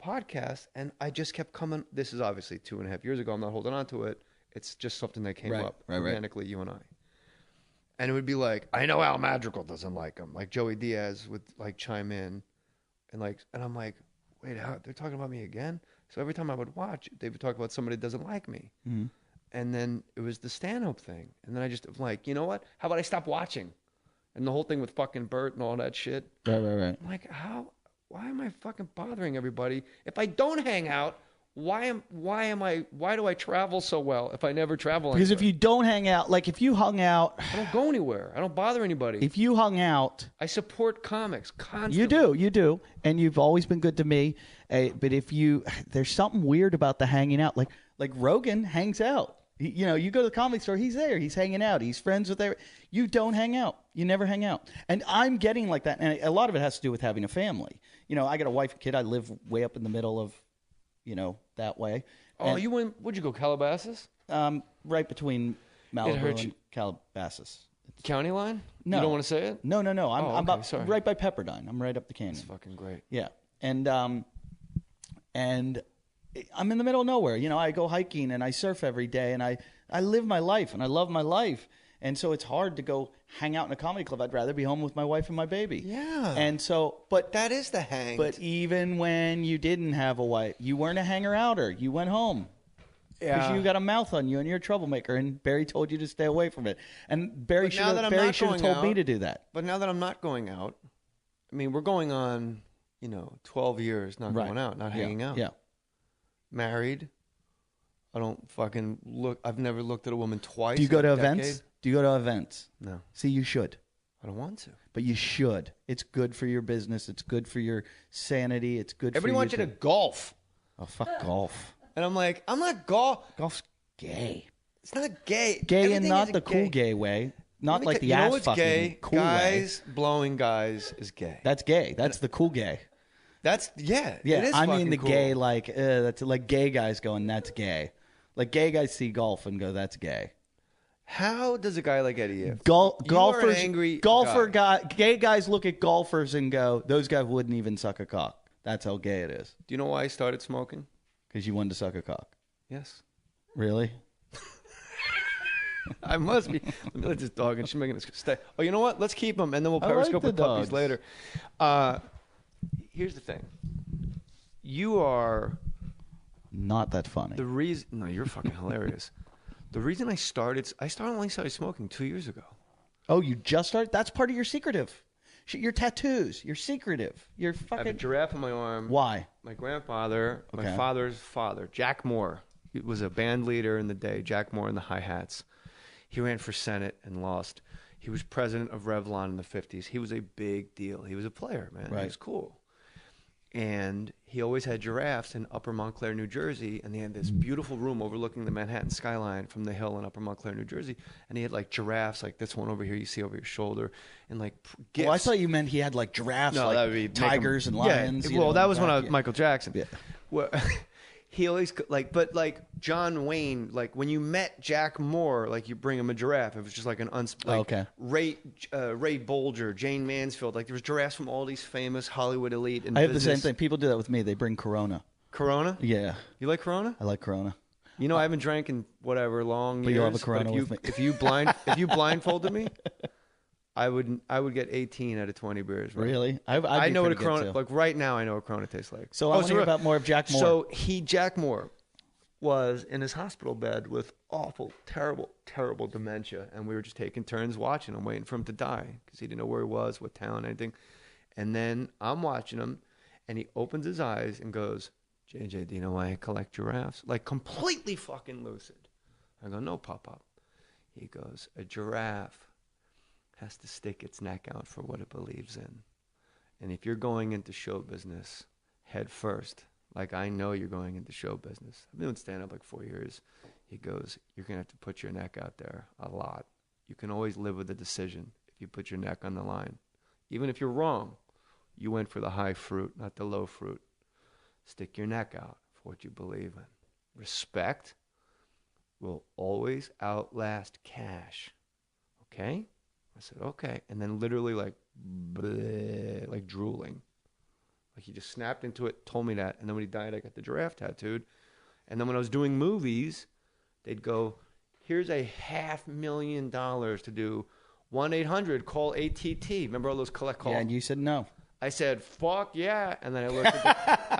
podcast, and I just kept coming. This is obviously 2.5 years ago. I'm not holding on to it. It's just something that came up organically, you and I. And it would be like, I know Al Madrigal doesn't like him. Like Joey Diaz would like chime in, and I'm like, wait, they're talking about me again? So every time I would watch, they would talk about somebody that doesn't like me. Mm-hmm. And then it was the stand-up thing. And then I just like, you know what? How about I stop watching? And the whole thing with fucking Bert and all that shit. Right. I'm like, why am I fucking bothering everybody? If I don't hang out, why do I travel so well if I never travel anywhere? Because if you don't hang out, like if you hung out, I don't go anywhere. I don't bother anybody. If you hung out, I support comics constantly. You do, and you've always been good to me. But there's something weird about the hanging out. Like Rogan hangs out. You go to the comedy store, he's there, he's hanging out, he's friends with everyone. You don't hang out. You never hang out. And I'm getting like that, and a lot of it has to do with having a family. I got a wife and kid. I live way up in the middle of, that way. Oh, would you go Calabasas? Right between Malibu and Calabasas. County line? No. You don't want to say it? No. I'm about sorry. right by Pepperdine. I'm right up the canyon. That's fucking great. Yeah. And I'm in the middle of nowhere. I go hiking and I surf every day, and I live my life, and I love my life. And so it's hard to go hang out in a comedy club. I'd rather be home with my wife and my baby. Yeah. And so, but that is the hang. But even when you didn't have a wife, you weren't a hanger-outer. You went home. Yeah. Because you got a mouth on you and you're a troublemaker, and Barry told you to stay away from it. And Barry should have told me to do that. But now that I'm not going out, I mean, we're going on, 12 years not going out, not hanging out. Yeah. Married. I don't fucking look. I've never looked at a woman twice. Do you go to events? Decade. Do you go to events? No. See, you should. I don't want to. But you should. It's good for your business. It's good for your sanity. It's good Everybody for wants you to golf. Oh, fuck golf. And I'm like, I'm not golf. Golf's gay. It's not gay. Gay Everything and not isn't the cool gay way. Not like the ass fucking gay? cool guys way. Blowing guys is gay. That's gay. That's the cool gay. That's yeah. Yeah, it is I mean the cool. gay that's like gay guys going, that's gay. Like gay guys see golf and go, that's gay. How does a guy like Eddie Ifft? Golfers, you are an angry gay guys look at golfers and go, those guys wouldn't even suck a cock. That's how gay it is. Do you know why I started smoking? Because you wanted to suck a cock. Yes. Really? I must be. Let this dog, and she's making us stay. Oh, you know what? Let's keep them, and then we'll periscope with puppies later. Here's the thing. You are not that funny. The reason, no, you're fucking hilarious. The reason I only started smoking 2 years ago. Oh, you just started? That's part of your secretive. Your tattoos. You're secretive. You're fucking. I have a giraffe on my arm. Why? My grandfather, my father's father, Jack Mohr. He was a band leader in the day. Jack Mohr and the Hi-Hats. He ran for Senate and lost. He was president of Revlon in the 50s. He was a big deal. He was a player, man. Right. He was cool. And he always had giraffes in Upper Montclair, New Jersey, and they had this beautiful room overlooking the Manhattan skyline from the hill in Upper Montclair, New Jersey. And he had like giraffes, like this one over here you see over your shoulder, and like gifts. Well, I thought you meant he had like giraffes, no, like that would be tigers and lions. Yeah. Well, that was when I was Michael Jackson. Yeah. Well, He always but John Wayne, like when you met Jack Moore, like you bring him a giraffe. It was just like an okay. Ray Bolger, Jane Mansfield, like there was giraffes from all these famous Hollywood elite. I have the same thing. People do that with me. They bring Corona. Corona? Yeah. You like Corona? I like Corona. You know, I haven't drank in whatever long years. You'll have a Corona with me. If you blindfolded me, I would get 18 out of 20 beers. Right? Really? I know what a Corona, like right now, I know what Corona tastes like. So I want to hear about more of Jack Moore. So Jack Moore was in his hospital bed with awful, terrible, terrible dementia. And we were just taking turns watching him, waiting for him to die because he didn't know where he was, what town, anything. And then I'm watching him and he opens his eyes and goes, JJ, do you know why I collect giraffes? Like completely fucking lucid. I go, no, Pop. He goes, a giraffe has to stick its neck out for what it believes in. And if you're going into show business head first, like I know you're going into show business. I've been doing stand-up like 4 years. He goes, you're going to have to put your neck out there a lot. You can always live with a decision if you put your neck on the line. Even if you're wrong, you went for the high fruit, not the low fruit. Stick your neck out for what you believe in. Respect will always outlast cash. Okay? I said, okay. And then literally like drooling. Like he just snapped into it, told me that. And then when he died, I got the giraffe tattooed. And then when I was doing movies, they'd go, here's $500,000 to do 1-800, call ATT. Remember all those collect calls? Yeah, and you said no. I said, fuck yeah. And then I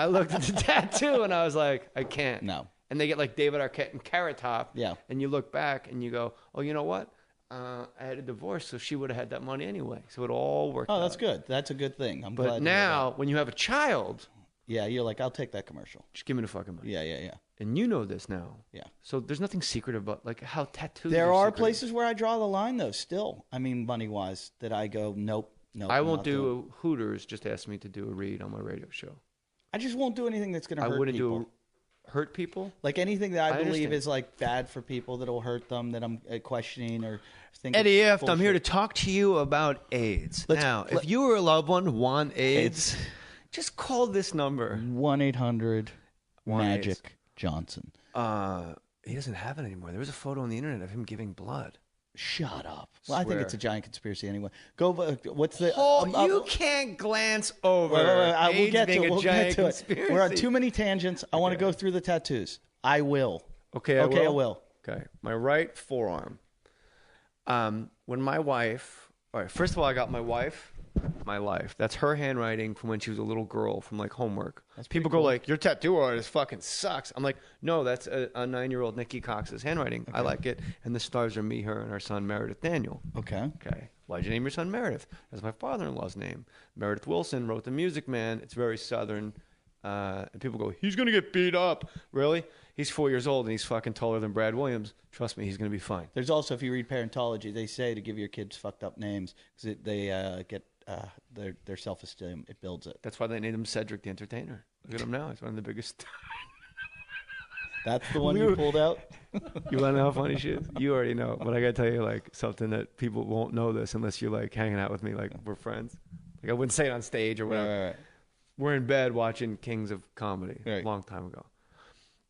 looked at the tattoo and I was like, I can't. No. And they get like David Arquette and Carrot Top. Yeah. And you look back and you go, oh, you know what? I had a divorce, so she would have had that money anyway. So it all worked out. Oh, that's good. That's a good thing. I'm glad. But now, when you have a child... Yeah, you're like, I'll take that commercial. Just give me the fucking money. Yeah. And you know this now. Yeah. So there's nothing secret about like how tattoos There are secretive. places where I draw the line, though, still. I mean, money-wise, that I go, nope. I won't do Hooters just asked me to do a read on my radio show. I just won't do anything that's going to hurt people. I wouldn't hurt people? Like anything that I believe is like bad for people that'll hurt them, that I'm questioning or thinking. Eddie Ifft, I'm here to talk to you about AIDS. If you or a loved one want AIDS, just call this number. 1-800-MAGIC Johnson. He doesn't have it anymore. There was a photo on the internet of him giving blood. Shut up. Well, I think it's a giant conspiracy anyway. Go. What's the? You can't glance over. We'll get to it. We'll get to it. We're on too many tangents. I want to go through the tattoos. I will. Okay, I will. Okay, my right forearm. When my wife. All right. First of all, I got my wife. My life. That's her handwriting from when she was a little girl from like homework. People go like, your tattoo artist fucking sucks. I'm like, no, that's a 9-year-old Nikki Cox's handwriting. Okay. I like it. And the stars are me, her, and our son Meredith Daniel. Okay. Why'd you name your son Meredith? That's my father-in-law's name. Meredith Wilson wrote The Music Man. It's very Southern. And people go, he's going to get beat up. Really? He's 4 years old and he's fucking taller than Brad Williams. Trust me, he's going to be fine. There's also, if you read parentology, they say to give your kids fucked up names because they get their self-esteem. It builds it. That's why they named him Cedric the Entertainer. Look at him now. He's one of the biggest. That's the one you pulled out? You want to know how funny she is? You already know. But I got to tell you like something that people won't know this unless you're like hanging out with me like we're friends. Like I wouldn't say it on stage or whatever. Right. We're in bed watching Kings of Comedy a Right. long time ago.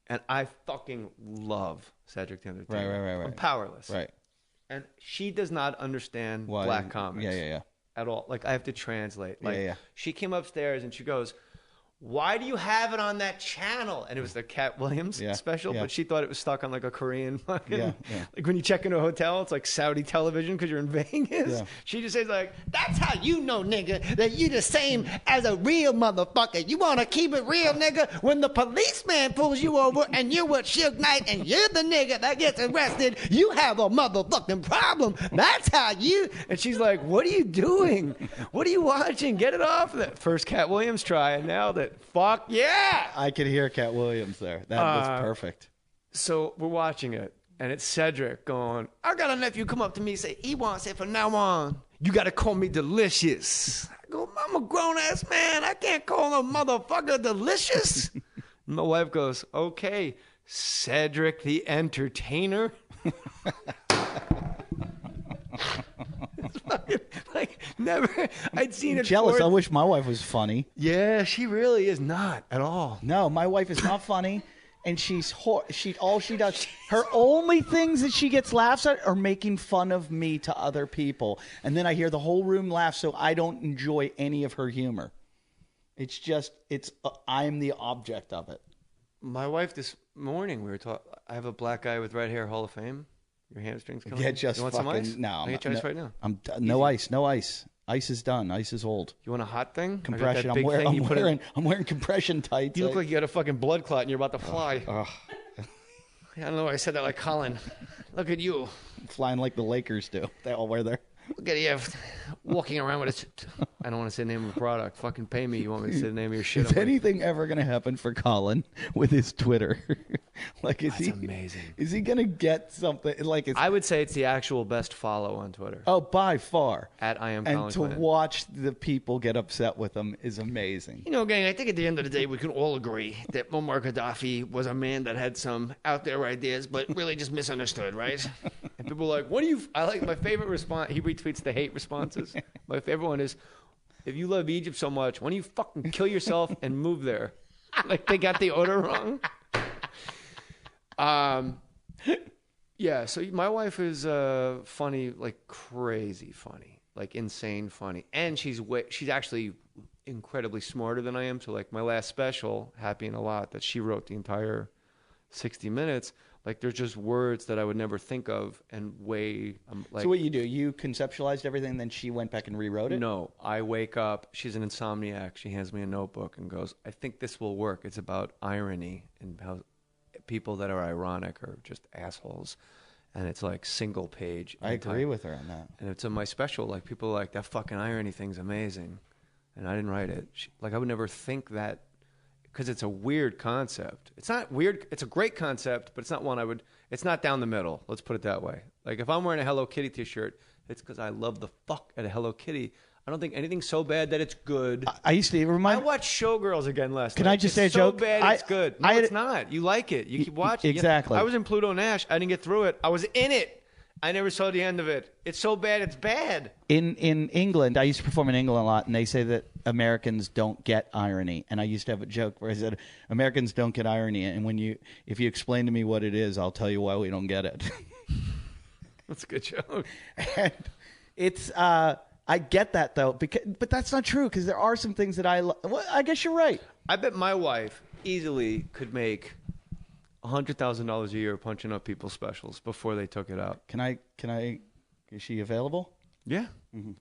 And I fucking love Cedric the Entertainer. Right. I'm powerless. Right. And she does not understand black comics. Yeah. At all. Like I have to translate. Like Yeah. she came upstairs and she goes, why do you have it on that channel? And it was the Cat Williams special, but she thought it was stuck on like a Korean fucking, like when you check into a hotel, it's like Saudi television because you're in Vegas. Yeah. She just says like, that's how you know, nigga, that you the same as a real motherfucker. You want to keep it real, nigga? When the policeman pulls you over and you're with Suge Knight and you're the nigga that gets arrested, you have a motherfucking problem. That's how you... And she's like, what are you doing? What are you watching? Get it off. That first Cat Williams try and nailed it. Fuck yeah! I could hear Cat Williams there. That was perfect. So we're watching it, and it's Cedric going, I got a nephew come up to me and say, he wants it from now on. You got to call me Delicious. I go, I'm a grown-ass man. I can't call a motherfucker Delicious. My wife goes, okay, Cedric the Entertainer. Like never, I'd seen it. Jealous. I wish my wife was funny. Yeah, she really is not at all. No, my wife is not funny. and she all she does, her only things that she gets laughs at are making fun of me to other people, and then I hear the whole room laugh, so I don't enjoy any of her humor. It's just I'm the object of it. My wife this morning, we were talking. I have a black guy with red hair, Hall of Fame. Your hamstrings coming? Yeah, just you want fucking some ice? no. I get you ice right now. No ice. Ice is done. Ice is old. You want a hot thing? Compression. I'm wearing compression tights. You look like you got a fucking blood clot and you're about to fly. I don't know why I said that like Colin. Look at you. Flying like the Lakers do. They all wear their... Look at you walking around with a... I don't want to say the name of a product. Fucking pay me. You want me to say the name of your shit? Is anything ever going to happen for Colin with his Twitter? That's amazing. Is he going to get something? I would say it's the actual best follow on Twitter. Oh, by far. At I am Colin And to Quinn. watch the people get upset with him is amazing. You know, gang, I think at the end of the day, we can all agree that Muammar Gaddafi was a man that had some out there ideas, but really just misunderstood, right? And people are like, what do you... I like my favorite response. He retweets the hate responses. My favorite one is, if you love Egypt so much, why don't you fucking kill yourself and move there? Like they got the order wrong. Yeah, so my wife is funny, like crazy funny, like insane funny. And she's actually incredibly smarter than I am. So like my last special, Happy and a Lot, that she wrote the entire 60 minutes, like there's just words that I would never think of and like. So what you do, you conceptualized everything, then she went back and rewrote it? No, I wake up, she's an insomniac, she hands me a notebook and goes, I think this will work. It's about irony and how people that are ironic are just assholes. And it's like single page. I agree with her on that. And it's in my special, like people are like, that fucking irony thing's amazing. And I didn't write it. Like I would never think that, because it's a weird concept. It's not weird. It's a great concept, but it's not one I would, it's not down the middle. Let's put it that way. Like if I'm wearing a Hello Kitty t-shirt, it's because I love the fuck out of Hello Kitty. I don't think anything's so bad that it's good. I used to remind. I watched Showgirls again last night. Can I just say a joke? So bad it's good. No, it's not. You like it. You keep watching. Exactly. I was in Pluto Nash. I didn't get through it. I was in it. I never saw the end of it. It's so bad, it's bad. In England, I used to perform in England a lot, and they say that Americans don't get irony. And I used to have a joke where I said, Americans don't get irony, and if you explain to me what it is, I'll tell you why we don't get it. That's a good joke. And it's I get that though, but that's not true because there are some things that well, I guess you're right. I bet my wife easily could make $100,000 a year punching up people's specials before they took it out. Can I? Is she available? Yeah. Mm-hmm.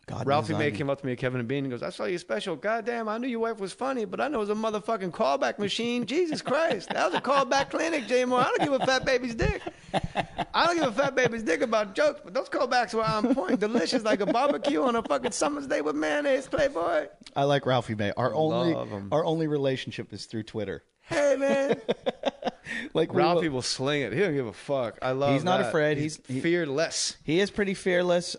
God Ralphie May came up to me at Kevin and Bean and goes, I saw your special. Goddamn, I knew your wife was funny, but I know it was a motherfucking callback machine. Jesus Christ. That was a callback clinic, J. Moore. I don't give a fat baby's dick. I don't give a fat baby's dick about jokes, but those callbacks were on point. Delicious like a barbecue on a fucking summer's day with mayonnaise, Playboy. I like Ralphie May. Our only relationship is through Twitter. Hey, man. Like Ralphie will sling it. He don't give a fuck. I love He's not afraid. He's fearless. He is pretty fearless.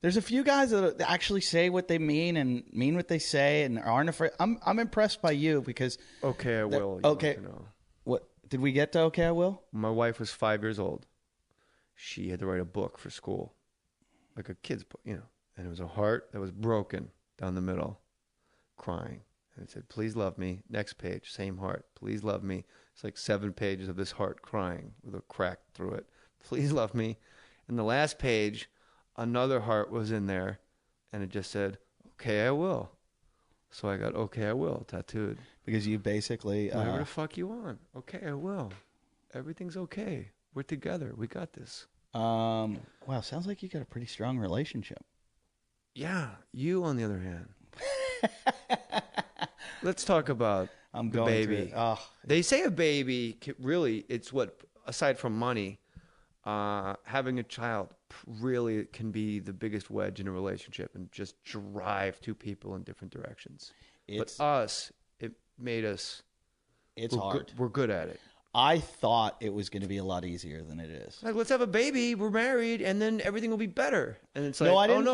There's a few guys that actually say what they mean and mean what they say and aren't afraid. I'm impressed by you because. Okay, I will. Okay. What did we get to? Okay, I will. My wife was 5 years old. She had to write a book for school, like a kid's book, and it was a heart that was broken down the middle, crying, and it said, "Please love me." Next page, same heart. "Please love me." It's like 7 pages of this heart crying with a crack through it. "Please love me," and the last page. Another heart was in there, and it just said, "Okay, I will." So I got "Okay, I will" tattooed. Because you basically... Whatever the fuck you want. Okay, I will. Everything's okay. We're together. We got this. Wow, sounds like you got a pretty strong relationship. Yeah, you on the other hand. Let's talk about the baby. They say a baby, really, it's what, aside from money, having a child really can be the biggest wedge in a relationship and just drive two people in different directions. But us, it made us... It's hard. We're good at it. I thought it was going to be a lot easier than it is. Like, let's have a baby, we're married, and then everything will be better. And it's like, no, I didn't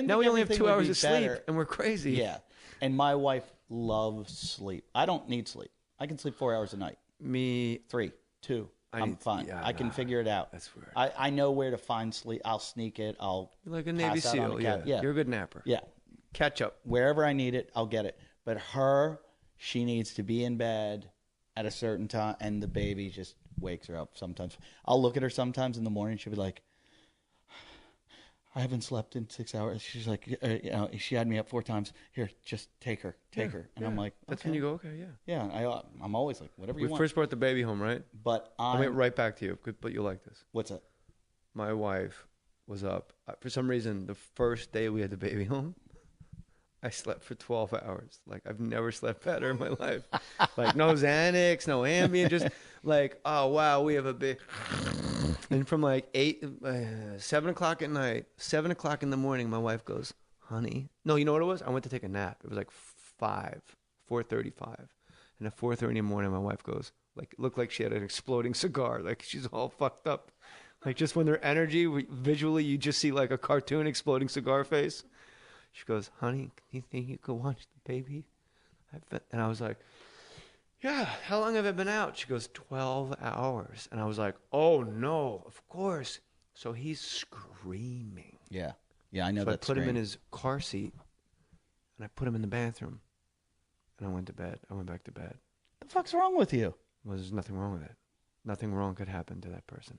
now we only have 2 hours of sleep, and we're crazy. Yeah, and my wife loves sleep. I don't need sleep. I can sleep 4 hours a night. Me... 3, 2... I'm fine. Yeah, I can figure it out. That's weird. I know where to find sleep. I'll sneak it. You're like a Navy SEAL. Yeah. You're a good napper. Yeah. Catch up. Wherever I need it, I'll get it. But her, she needs to be in bed at a certain time, and the baby just wakes her up sometimes. I'll look at her sometimes in the morning. She'll be like, I haven't slept in 6 hours. She's like, she had me up 4 times. Here, just take her. And I'm like, that's when you go, okay, Yeah, I'm always like, whatever you want. We first brought the baby home, right? But I went right back to you, but you'll like this. What's that? My wife was up. For some reason, the first day we had the baby home, I slept for 12 hours. Like, I've never slept better in my life. Like, no Xanax, no Ambien, just like, oh, wow, we have a big... And from like 7 o'clock at night, 7 o'clock in the morning, my wife goes, honey. No, you know what it was? I went to take a nap. It was like 4:35. And at 4:30 in the morning, my wife goes, like, it looked like she had an exploding cigar. Like, she's all fucked up. Like, just when their energy, visually, you just see like a cartoon exploding cigar face. She goes, honey, do you think you could watch the baby? And I was like, yeah, how long have I been out? She goes, 12 hours. And I was like, oh, no, of course. So he's screaming. Yeah, I know that. that. I put him in his car seat, and I put him in the bathroom, and I went to bed. I went back to bed. The fuck's wrong with you? Well, there's nothing wrong with it. Nothing wrong could happen to that person.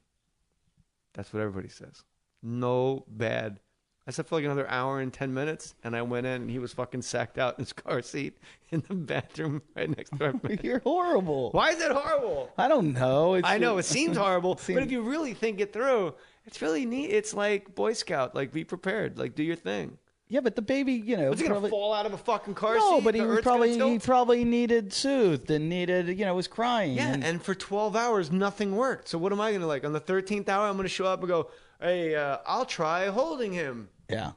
That's what everybody says. No bad. I slept for like another hour and 10 minutes, and I went in, and he was fucking sacked out in his car seat in the bathroom right next to our bed. You're horrible. Why is that horrible? I don't know. I know, it seems horrible, but if you really think it through, it's really neat. It's like Boy Scout, like be prepared, like do your thing. Yeah, but the baby, was he going to fall out of a fucking car seat? No, but he probably needed soothed and needed, was crying. Yeah, and for 12 hours, nothing worked. So what am I going to like? On the 13th hour, I'm going to show up and go, hey, I'll try holding him. Yeah.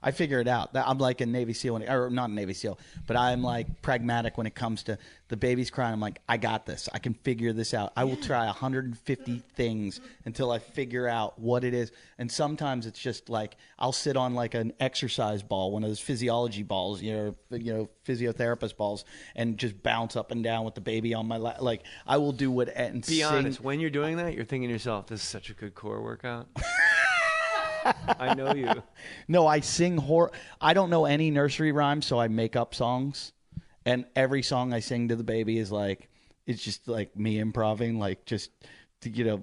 I figure it out. I'm like a Navy SEAL, or not a Navy SEAL, but I'm like pragmatic when it comes to the baby's crying. I'm like, I got this. I can figure this out. I will try 150 things until I figure out what it is. And sometimes it's just like I'll sit on like an exercise ball, one of those physiology balls, physiotherapist balls, and just bounce up and down with the baby on my lap. Like I will do what. And be honest, when you're doing that, you're thinking to yourself, "This is such a good core workout." I know you. No, I sing I don't know any nursery rhymes, so I make up songs. And every song I sing to the baby is like, it's just like me improving, like just,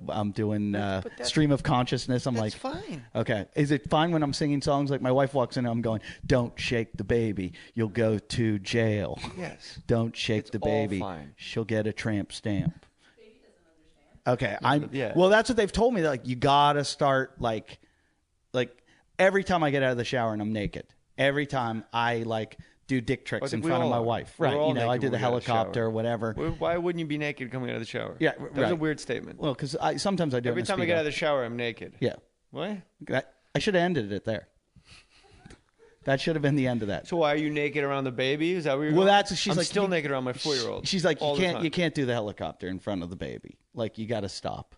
I'm doing stream of consciousness. That's fine. Okay. Is it fine when I'm singing songs? Like my wife walks in and I'm going, don't shake the baby. You'll go to jail. Yes. Don't shake the baby. All fine. She'll get a tramp stamp. Baby doesn't understand. Okay. Well, that's what they've told me. Like, you got to start like every time I get out of the shower and I'm naked, every time I like do dick tricks in front of my wife. Right. I do the helicopter or whatever. Why wouldn't you be naked coming out of the shower? Yeah. That was a weird statement. Well, because sometimes I do. Every time I get out of the shower, I'm naked. Yeah. What? I should have ended it there. That should have been the end of that. So why are you naked around the baby? Is that what you're going? She's like, still naked around my 4-year-old. She's like, you can't do the helicopter in front of the baby. Like, you got to stop.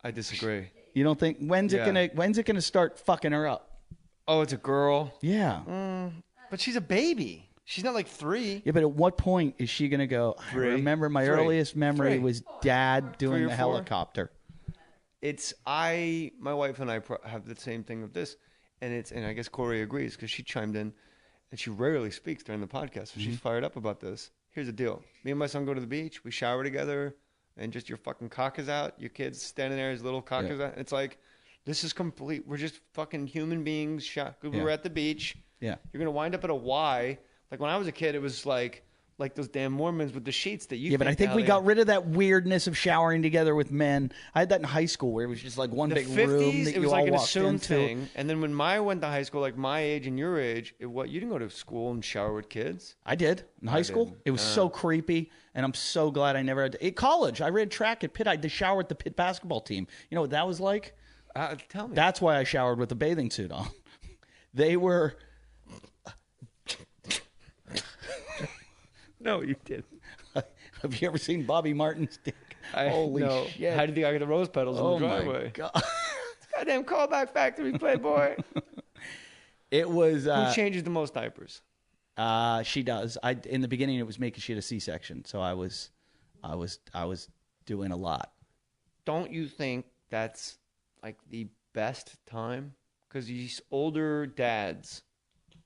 I disagree. You don't think when's it gonna start fucking her up? Oh, it's a girl. Yeah. But she's a baby. She's not like 3. Yeah, but at what point is she gonna go? I remember my earliest memory was Dad doing the helicopter. My wife and I have the same thing with this, and I guess Corey agrees because she chimed in, and she rarely speaks during the podcast, so she's fired up about this. Here's the deal: me and my son go to the beach, we shower together. And just your fucking cock is out. Your kid's standing there, his little cock is out. It's like, this is complete. We're just fucking human beings. We were at the beach. Yeah. You're going to wind up at a Y. Like when I was a kid, it was like those damn Mormons with the sheets that you. Yeah, but I think we got rid of that weirdness of showering together with men. I had that in high school where it was just like one big room that it was you like all an walked assumed into. thing. And then when I went to high school, like my age and your age, you didn't go to school and shower with kids. I did in high school. It was so creepy, and I'm so glad I never had to. At college, I ran track at Pitt. I had to shower with the Pitt basketball team. You know what that was like? Tell me. That's why I showered with a bathing suit on. They were. No, you didn't. Have you ever seen Bobby Martin's dick? Holy shit. How did the guy get the rose petals in the driveway? My God. Goddamn callback factory, Playboy. It was... Who changes the most diapers? She does. In the beginning, it was me because she had a C-section, so I was doing a lot. Don't you think that's like the best time? Because these older dads,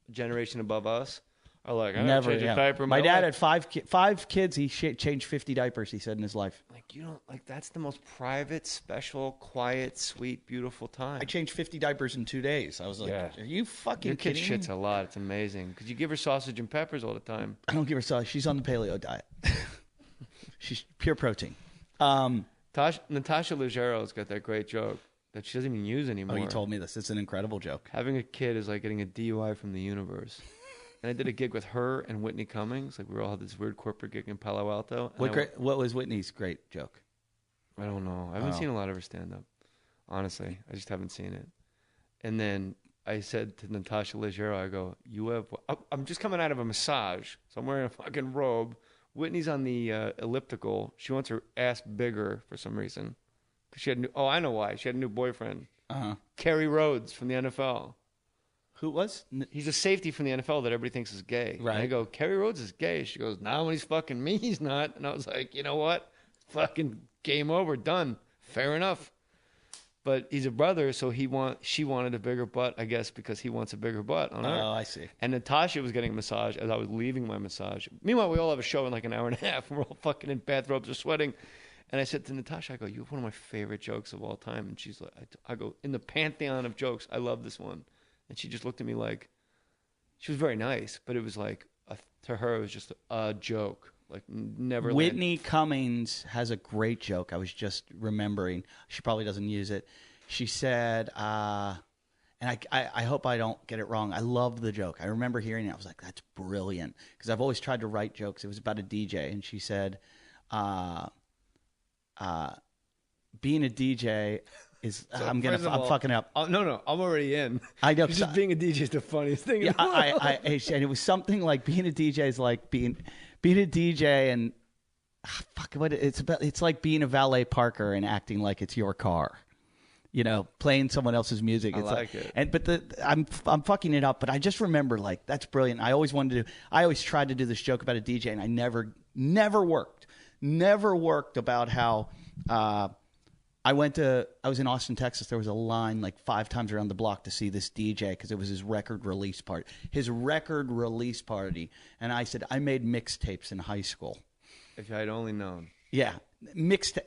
a generation above us, are like, I Never. change a diaper. My dad life. had five kids. He changed 50 diapers. He said in his life. Like, you don't like that's the most private, special, quiet, sweet, beautiful time. I changed 50 diapers in 2 days. I was like, are you fucking Your kid kidding shits me? a lot. It's amazing because you give her sausage and peppers all the time. I don't give her sausage. She's on the paleo diet. She's pure protein. Natasha Leggero's got that great joke that she doesn't even use anymore. Oh, you told me this. It's an incredible joke. Having a kid is like getting a DUI from the universe. And I did a gig with her and Whitney Cummings. Like we all had this weird corporate gig in Palo Alto. What was Whitney's great joke? I don't know. I haven't seen a lot of her stand-up. Honestly, I just haven't seen it. And then I said to Natasha Leggero, I go, I'm just coming out of a massage, so I'm wearing a fucking robe. Whitney's on the elliptical. She wants her ass bigger for some reason. She had I know why. She had a new boyfriend. Kerry Rhodes from the NFL. Who was? He's a safety from the NFL that everybody thinks is gay. Right. And I go, Kerry Rhodes is gay. She goes, nah, when he's fucking me, he's not. And I was like, you know what? Fucking game over, done. Fair enough. But he's a brother, so she wanted a bigger butt, I guess, because he wants a bigger butt on her. Oh, I see. And Natasha was getting a massage as I was leaving my massage. Meanwhile, we all have a show in like an hour and a half. We're all fucking in bathrobes or sweating. And I said to Natasha, I go, you have one of my favorite jokes of all time. And she's like, I go, in the pantheon of jokes, I love this one. And she just looked at me like, she was very nice, but it was like, to her, it was just a joke. Like, never. Whitney Cummings has a great joke. I was just remembering. She probably doesn't use it. She said, and I hope I don't get it wrong. I loved the joke. I remember hearing it. I was like, that's brilliant. Because I've always tried to write jokes. It was about a DJ. And she said, being a DJ is So I'm fucking up. No, I'm already in. I know. Just being a DJ is the funniest thing. Yeah, in the world. and it was something like being a DJ is like being a DJ and it's like being a valet parker and acting like it's your car. You know, playing someone else's music. It's like it. But I'm fucking it up. But I just remember like that's brilliant. I always tried to do this joke about a DJ and I never worked about how. I was in Austin, Texas. There was a line like 5 times around the block to see this DJ because it was his record release party. And I said, I made mixtapes in high school. If I had only known. Yeah.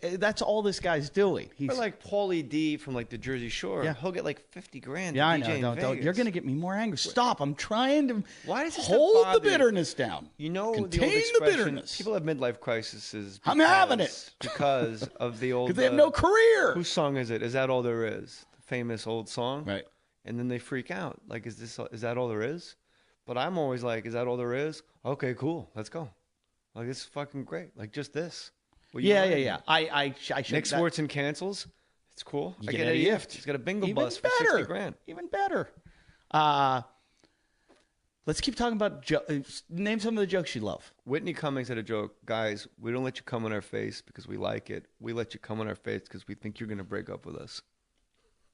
That's all this guy's doing. Or like Paulie D from like the Jersey Shore. Yeah. He'll get like 50 grand. Yeah, I DJ know. Don't. You're going to get me more angry. Stop. I'm trying to hold the bitterness down. You know, contain the old expression, the bitterness. People have midlife crises. I'm having it. Because of the old. Because they have no career. Whose song is it? Is That All There Is? The famous old song. Right. And then they freak out. Like, is that all there is? But I'm always like, is that all there is? Okay, cool. Let's go. Like, it's fucking great. Like, just this. Yeah. I should. Nick Swartzen cancels. It's cool. You I get get Eddie Eddie Ifft. Ifft. He's got a bingo Even bus for better. 60 grand. Even better. Let's keep talking about name some of the jokes you love. Whitney Cummings had a joke. Guys, we don't let you come on our face because we like it. We let you come on our face because we think you're going to break up with us.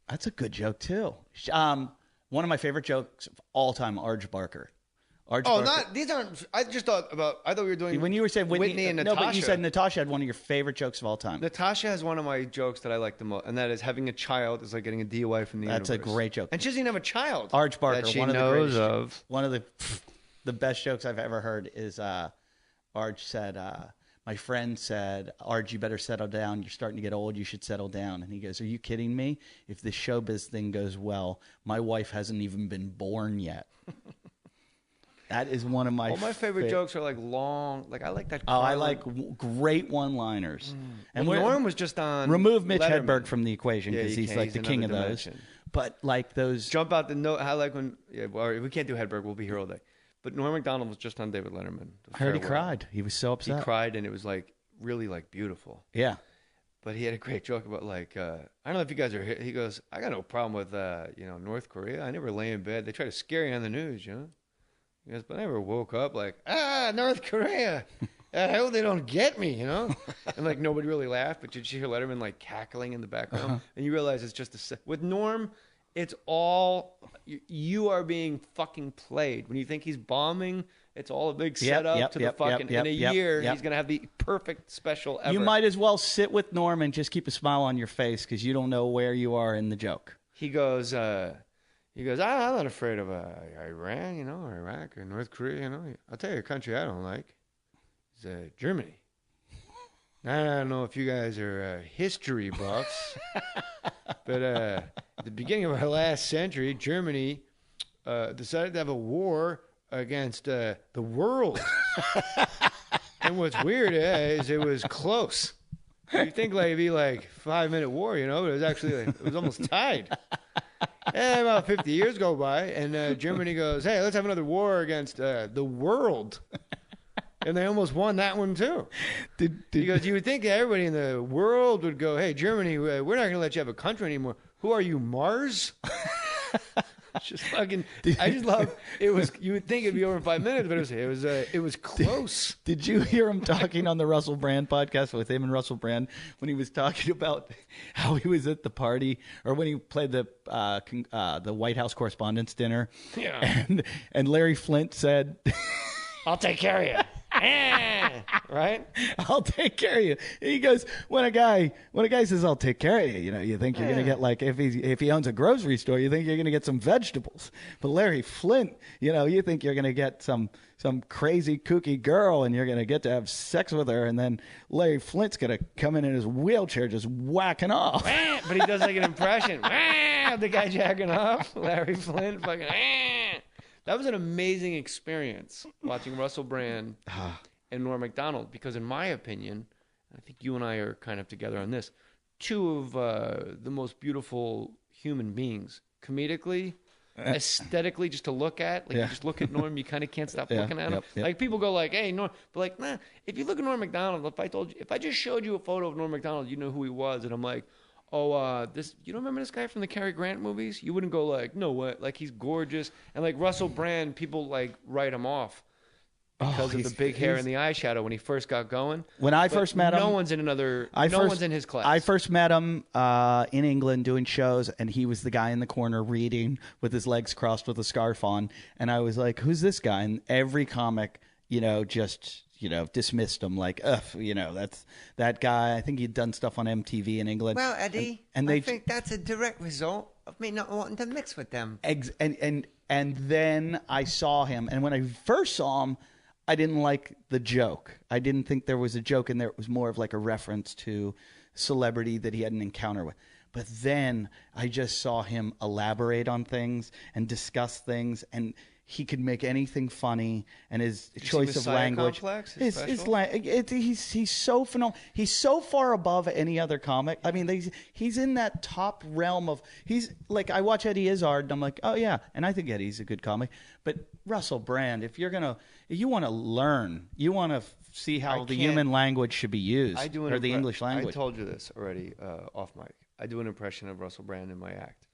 That's a good joke, too. One of my favorite jokes of all time, Arj Barker. These aren't. I thought we were doing. When you were saying Whitney and Natasha. No, but you said Natasha had one of your favorite jokes of all time. Natasha has one of my jokes that I like the most, and that is having a child is like getting a DUI from the universe. That's a great joke. And she doesn't even have a child. Arj Barker, that she one of the knows greatest, of. One of the best jokes I've ever heard is Arj said, my friend said, Arj, you better settle down. You're starting to get old. You should settle down. And he goes, are you kidding me? If this showbiz thing goes well, my wife hasn't even been born yet. That is one of my all my favorite jokes are like long. Like I like that. Oh, I like great one-liners. And Norm was just on. Remove Mitch Letterman. Hedberg from the equation because he's like the king of those. But like those. Jump out the note. I like when. Yeah, well, we can't do Hedberg. We'll be here all day. But Norm Macdonald was just on David Letterman. I heard he cried. He was so upset. He cried, and it was like really like beautiful. Yeah. But he had a great joke about like I don't know if you guys are here. He goes, I got no problem with North Korea. I never lay in bed. They try to scare you on the news, you know. He goes, but I never woke up like, North Korea. I hope they don't get me, you know? And like nobody really laughed, but did you hear Letterman like cackling in the background? Uh-huh. And you realize it's just with Norm, it's all, you are being fucking played. When you think he's bombing, it's all a big setup in a year, he's going to have the perfect special ever. You might as well sit with Norm and just keep a smile on your face because you don't know where you are in the joke. He goes, He goes, I'm not afraid of Iran, or Iraq or North Korea, I'll tell you a country I don't like. It's Germany. I don't know if you guys are history buffs, but at the beginning of our last century, Germany decided to have a war against the world. And what's weird is it was close. You think it'd be 5-minute war, but it was actually it was almost tied. And about 50 years go by, and Germany goes, hey, let's have another war against the world. And they almost won that one, too. Because you would think that everybody in the world would go, hey, Germany, we're not going to let you have a country anymore. Who are you, Mars? Just fucking, I just love, you would think it'd be over in 5 minutes, but it was close. Did you hear him talking on the Russell Brand podcast with him and Russell Brand when he was talking about how he was at the party or when he played the White House Correspondents' Dinner? Yeah. And Larry Flint said, I'll take care of you. Right? I'll take care of you. He goes, when a guy says, I'll take care of you, you think you're going to get if he owns a grocery store, you think you're going to get some vegetables. But Larry Flint, you think you're going to get some crazy kooky girl and you're going to get to have sex with her. And then Larry Flint's going to come in his wheelchair just whacking off. But he does like an impression. The guy jacking off. Larry Flint fucking. That was an amazing experience watching Russell Brand and Norm Macdonald because, in my opinion, I think you and I are kind of together on this, two of the most beautiful human beings, comedically, aesthetically, just to look at. You just look at Norm, you kind of can't stop looking at him. Like people go hey, Norm, but nah. If you look at Norm Macdonald, if I just showed you a photo of Norm Macdonald, you know who he was, and I'm like, this, you don't remember this guy from the Cary Grant movies? You wouldn't go no what? He's gorgeous. And Russell Brand, people write him off because of the big hair and the eyeshadow when he first got going. When I first met him, no one's in his class. I first met him in England doing shows, and he was the guy in the corner reading with his legs crossed with a scarf on. And I was like, who's this guy? And every comic, just dismissed him that's that guy. I think he'd done stuff on MTV in England. Well, Eddie, I think that's a direct result of me not wanting to mix with them. And then I saw him, and when I first saw him, I didn't like the joke. I didn't think there was a joke in there. It was more of a reference to celebrity that he had an encounter with. But then I just saw him elaborate on things and discuss things, and he could make anything funny, and his choice of language. Complex, he's so phenomenal. He's so far above any other comic. I mean, he's in that top realm of. He's I watch Eddie Izzard, and I'm like, oh yeah, and I think Eddie's a good comic. But Russell Brand, if you want to learn, you want to see how the human language should be used, or the English language. I told you this already off mic. I do an impression of Russell Brand in my act.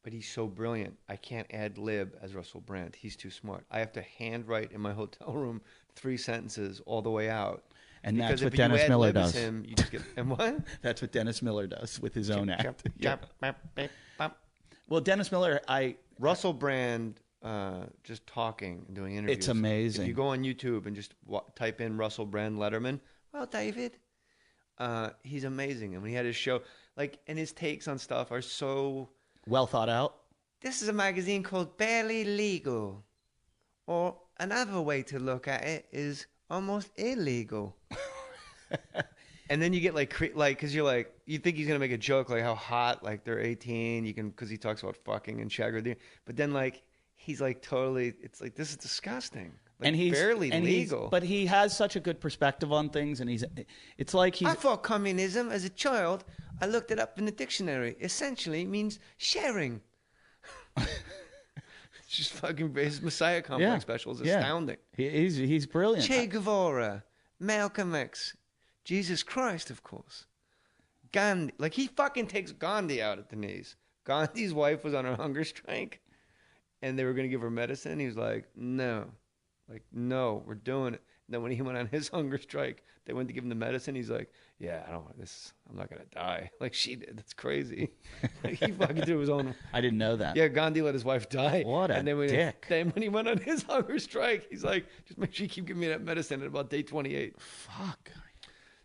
But he's so brilliant. I can't ad-lib as Russell Brand. He's too smart. I have to handwrite in my hotel room 3 sentences all the way out. And that's what Dennis Miller does. Him, you just get, and what? That's what Dennis Miller does with his own act. Well, Dennis Miller, Russell Brand just talking and doing interviews. It's amazing. If you go on YouTube and just type in Russell Brand Letterman, well, David, he's amazing. And when he had his show, and his takes on stuff are so... well thought out. This is a magazine called Barely Legal. Or another way to look at it is almost illegal. And then you get because you're you think he's going to make a joke how hot, they're 18, because he talks about fucking and shag. But then he's totally, it's this is disgusting. And he's barely legal. But he has such a good perspective on things, and it's I thought communism as a child. I looked it up in the dictionary. Essentially means sharing. It's just fucking his Messiah Complex special is astounding. He's brilliant. Che Guevara, Malcolm X, Jesus Christ, of course. Gandhi. He fucking takes Gandhi out at the knees. Gandhi's wife was on a hunger strike, and they were going to give her medicine. He was like, no. No, we're doing it. And then when he went on his hunger strike, they went to give him the medicine. He's like, yeah, I don't want this. I'm not going to die like she did. That's crazy. He fucking threw his own. I didn't know that. Yeah, Gandhi let his wife die. What a dick. Then when he went on his hunger strike, he's like, just make sure you keep giving me that medicine at about day 28. Fuck.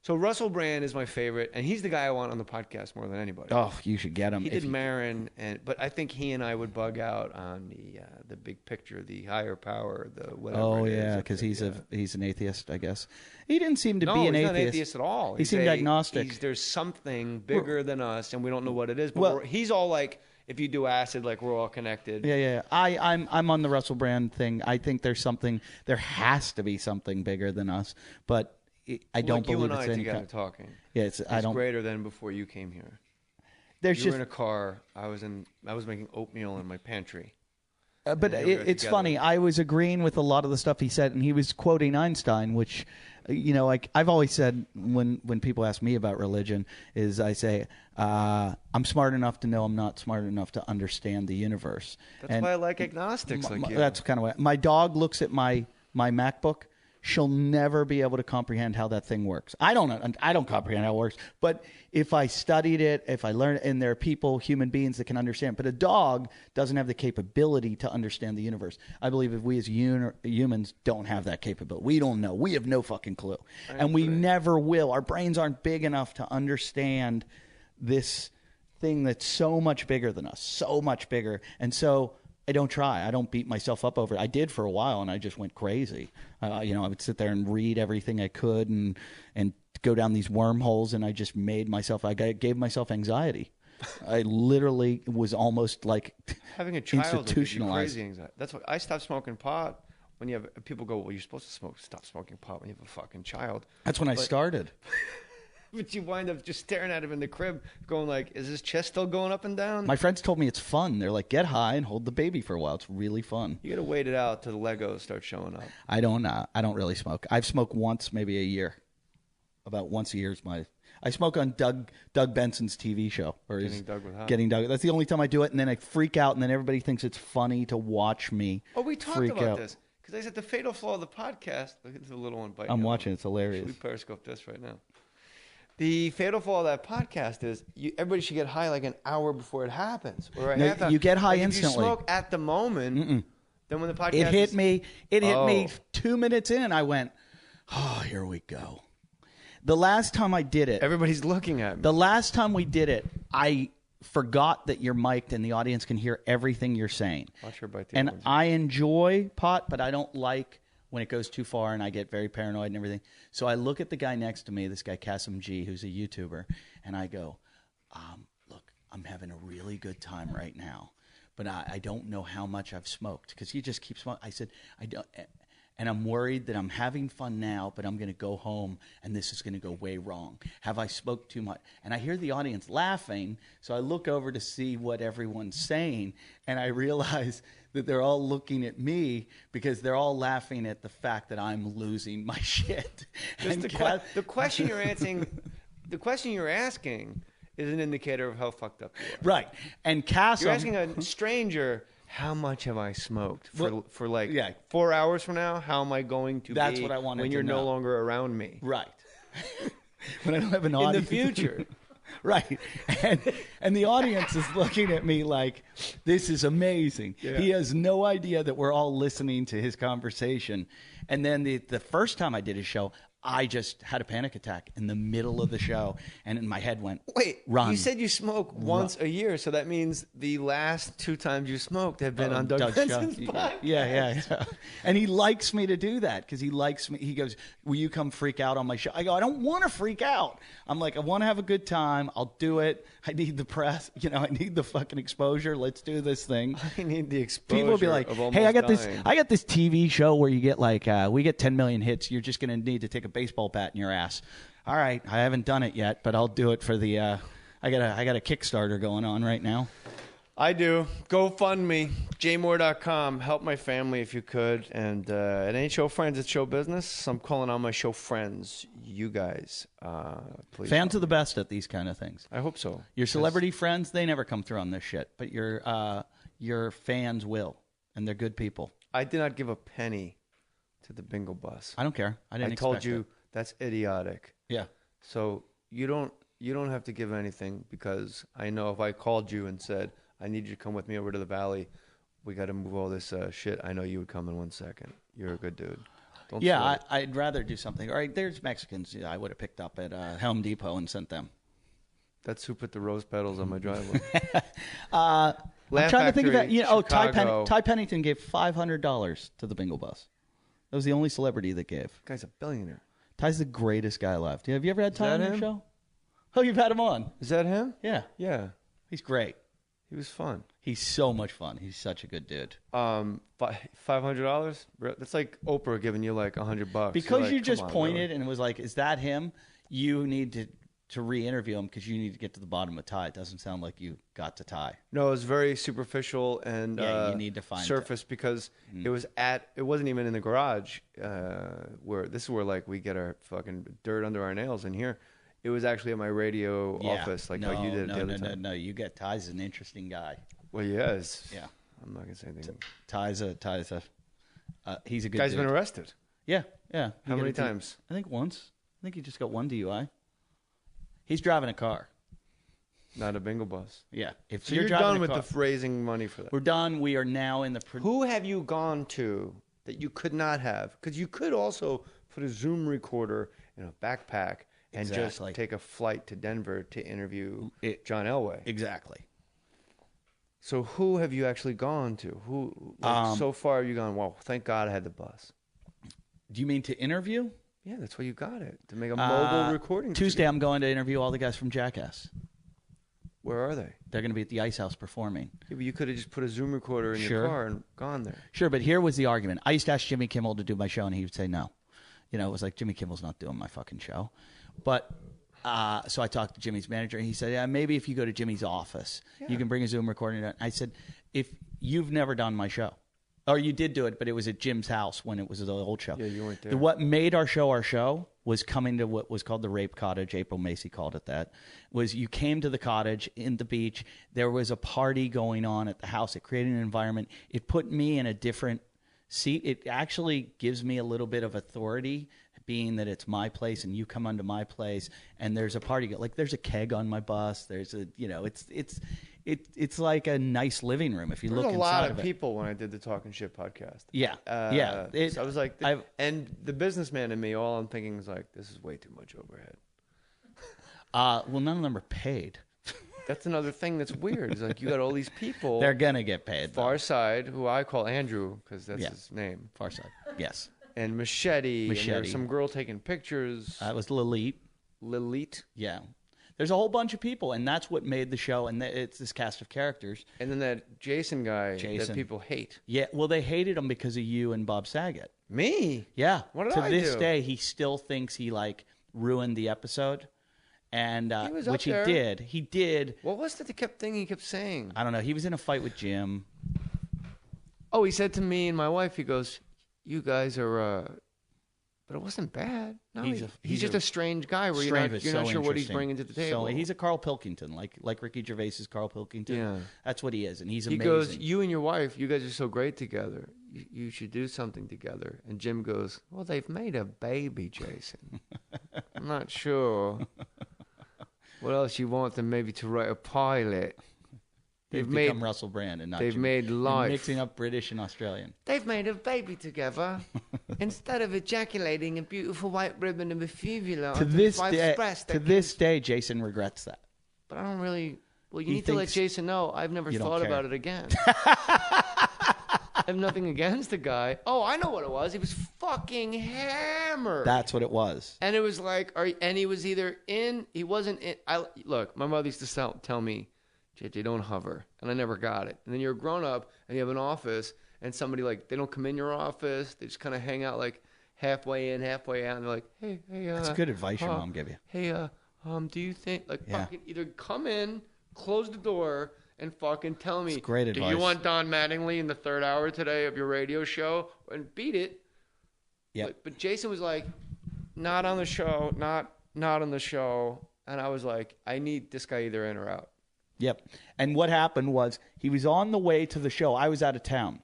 So Russell Brand is my favorite, and he's the guy I want on the podcast more than anybody. Oh, you should get him. He did Marin, but I think he and I would bug out on the big picture, the higher power, the whatever. Oh yeah, because he's an atheist, I guess. He didn't seem to be an atheist. No, he's not an atheist at all. He seemed agnostic. There's something bigger than us, and we don't know what it is. But he's all like, if you do acid, like we're all connected. Yeah. I'm on the Russell Brand thing. I think there's something. There has to be something bigger than us, but I don't believe you and it's I any together talking. Yeah, it's I don't. greater than before you came here. You were in a car. I was making oatmeal in my pantry. But it's funny. I was agreeing with a lot of the stuff he said, and he was quoting Einstein, which, like I've always said when people ask me about religion, is I say I'm smart enough to know I'm not smart enough to understand the universe. That's why I like agnostics like you. That's kind of why my dog looks at my MacBook. She'll never be able to comprehend how that thing works. I don't comprehend how it works. But if I studied it, if I learned, and there are people, human beings that can understand. But a dog doesn't have the capability to understand the universe. I believe if we as humans don't have that capability, we don't know. We have no fucking clue. And we never will. Our brains aren't big enough to understand this thing that's so much bigger than us, so much bigger. And so I don't try. I don't beat myself up over it. I did for a while, and I just went crazy. I would sit there and read everything I could and go down these wormholes, and I just gave myself anxiety. I literally was almost like having a child institutionalized. Crazy anxiety. That's why I stopped smoking pot. When you have people go, well, you're supposed to stop smoking pot when you have a fucking child. That's when I started. But you wind up just staring at him in the crib, going like, is his chest still going up and down? My friends told me it's fun. They're like, get high and hold the baby for a while. It's really fun. You got to wait it out till the Legos start showing up. I don't really smoke. I've smoked once, maybe a year. About once a year is I smoke on Doug Benson's TV show. Or Getting Doug. That's the only time I do it, and then I freak out, and then everybody thinks it's funny to watch me. Oh, we talked about this. Because I said the fatal flaw of the podcast. Look at the little one biting. I'm watching. It's hilarious. We periscope this right now. The fatal flaw of that podcast is everybody should get high like an hour before it happens. Or a half hour. You get high like instantly. If you smoke at the moment, then when the podcast It hit me 2 minutes in, and I went, oh, here we go. The last time I did it. Everybody's looking at me. The last time we did it, I forgot that you're mic'd and the audience can hear everything you're saying. Watch her bite the And orange. I enjoy pot, but I don't like when it goes too far, and I get very paranoid and everything. So I look at the guy next to me, this guy Kasim G, who's a YouTuber, and I go, look, I'm having a really good time right now, but I don't know how much I've smoked, because he just keeps smoking. I said, I don't, and I'm worried that I'm having fun now, but I'm going to go home, and this is going to go way wrong. Have I smoked too much? And I hear the audience laughing, so I look over to see what everyone's saying, and I realize that they're all looking at me because they're all laughing at the fact that I'm losing my shit. The question you're answering, the question you're asking is an indicator of how fucked up you are. Right. And Kasim, you're asking a stranger, how much have I smoked for like 4 hours from now? How am I going to That's be what I wanted when to you're know. no longer around me? Right. When I don't have an audience. In the future. Right. And the audience is looking at me like, this is amazing. Yeah. He has no idea that we're all listening to his conversation. And then the first time I did his show, I just had a panic attack in the middle of the show, and in my head went, wait, run. You said you smoke once a year, so that means the last 2 times you smoked have been on Doug Benson's podcast. Yeah. And he likes me to do that because he likes me. He goes, will you come freak out on my show? I go, I don't want to freak out. I'm like, I want to have a good time. I'll do it. I need the press. I need the fucking exposure. Let's do this thing. I need the exposure. People will be like, hey, I got this TV show where you get like, we get 10 million hits. You're just going to need to take a baseball bat in your ass. All right, I haven't done it yet, but I'll do it for the. I got a Kickstarter going on right now. I do. GoFundMe, jmohr.com. Help my family if you could. And it ain't show friends, it's show business. I'm calling on my show friends. You guys, please. Fans are the best at these kind of things. I hope so. Your celebrity friends, they never come through on this shit, but your fans will, and they're good people. I did not give a penny to the bingo bus. I don't care. I told you that's idiotic. Yeah. So you don't have to give anything, because I know if I called you and said, I need you to come with me over to the valley, we got to move all this shit, I know you would come in 1 second. You're a good dude. Don't Yeah, sweat. I'd rather do something. All right, there's Mexicans I would have picked up at Home Depot and sent them. That's who put the rose petals on my driveway. I'm Laugh trying to think of that. Factory, Ty Pennington gave $500 to the bingo bus. That was the only celebrity that gave. Guy's a billionaire. Ty's the greatest guy alive. Have you ever had Ty on that your him? show? Oh, you've had him on. Is that him? Yeah. Yeah. He's great. He was fun. He's so much fun. He's such a good dude. $500? That's like Oprah giving you like $100. Because You're you like, just come on, pointed really? and it was like, is that him? You need to re-interview him because you need to get to the bottom of Ty. It doesn't sound like you got to Ty. No, it was very superficial and you need to find surface because it wasn't even in the garage where this is where like we get our fucking dirt under our nails in here. It was actually at my radio office, like how you did it the other time. No. You get Ty's an interesting guy. Well, yes. Yeah. I'm not gonna say anything. Ty's a he's a good Guy's dude. been arrested. Yeah. How many times? I think once. I think he just got one DUI. He's driving a car. Not a bingo bus. Yeah. If So you're you're driving done a with car, the raising money for that. we're done. We are now in the. Who have you gone to that you could not have? Because you could also put a Zoom recorder in a backpack and just take a flight to Denver to interview John Elway. Exactly. So who have you actually gone to? Who so far have you gone? Well, thank God I had the bus. Do you mean to interview? Yeah, that's why you got it to make a mobile recording. Tuesday, I'm going to interview all the guys from Jackass. Where are they? They're going to be at the Ice House performing. Yeah, but you could have just put a Zoom recorder in your car and gone there. Sure, but here was the argument. I used to ask Jimmy Kimmel to do my show, and he would say no. You know, it was like, Jimmy Kimmel's not doing my fucking show. But so I talked to Jimmy's manager, and he said, yeah, maybe if you go to Jimmy's office, you can bring a Zoom recording. I said, if you've never done my show, or you did do it, but it was at Jim's house when it was the old show. Yeah, you weren't there. What made our show was coming to what was called the Rape Cottage. April Macy called it that. Was you came to the cottage in the beach. There was a party going on at the house. It created an environment. It put me in a different seat. It actually gives me a little bit of authority, being that it's my place and you come onto my place and there's a party. Like there's a keg on my bus. There's a, it's like a nice living room if you look inside of it. There was a lot of people when I did the Talking Shit podcast. Yeah. So I was like, and the businessman in me, all I'm thinking is like, this is way too much overhead. Well, none of them are paid. That's another thing that's weird. It's like you got all these people. They're going to get paid. Far Side, who I call Andrew because that's his name. Far Side, yes. And Machete. And there was some girl taking pictures. That was Lilith. Yeah. There's a whole bunch of people, and that's what made the show, and it's this cast of characters. And then that Jason guy that people hate. Yeah, well, they hated him because of you and Bob Saget. Me? Yeah. What did I do? To this day, he still thinks he, ruined the episode, and which he did. He did. What was that thing he kept saying? I don't know. He was in a fight with Jim. Oh, he said to me and my wife, he goes, you guys are... But it wasn't bad. No, he's just a strange guy where you're not sure what he's bringing to the table. So he's a Carl Pilkington, like Ricky Gervais is Carl Pilkington. Yeah. That's what he is, and he's amazing. He goes, you and your wife, you guys are so great together. You should do something together. And Jim goes, well, they've made a baby, Jason. I'm not sure. What else you want them maybe to write a pilot? They've become Russell Brand and not They've made life. Mixing up British and Australian. They've made a baby together. Instead of ejaculating a beautiful white ribbon of a fuvula to this day, Jason regrets that. But I don't really... Well, you need to let Jason know I've never thought about it again. I have nothing against the guy. Oh, I know what it was. He was fucking hammered. That's what it was. And it was like... And he was either in... He wasn't in... Look, my mother used to tell me, JJ, don't hover. And I never got it. And then you're a grown-up, and you have an office, and somebody, they don't come in your office. They just kind of hang out, halfway in, halfway out, and they're like, hey. That's good advice your mom gave you. Hey, do you think... fucking either come in, close the door, and fucking tell me, that's great advice. Do you want Don Mattingly in the third hour today of your radio show? And beat it. Yeah. But Jason was like, not on the show, not on the show. And I was like, I need this guy either in or out. Yep. And what happened was he was on the way to the show. I was out of town.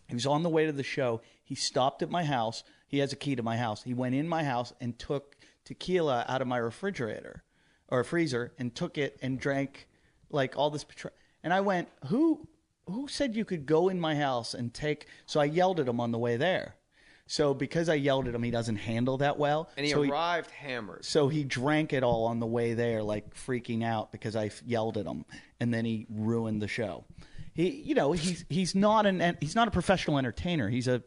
He was on the way to the show. He stopped at my house. He has a key to my house. He went in my house and took tequila out of my refrigerator or freezer and took it and drank all this. And I went, who said you could go in my house and take? So I yelled at him on the way there. So because I yelled at him, he doesn't handle that well. And he arrived hammered. So he drank it all on the way there, like freaking out because I yelled at him, and then he ruined the show. He's not a professional entertainer. He's a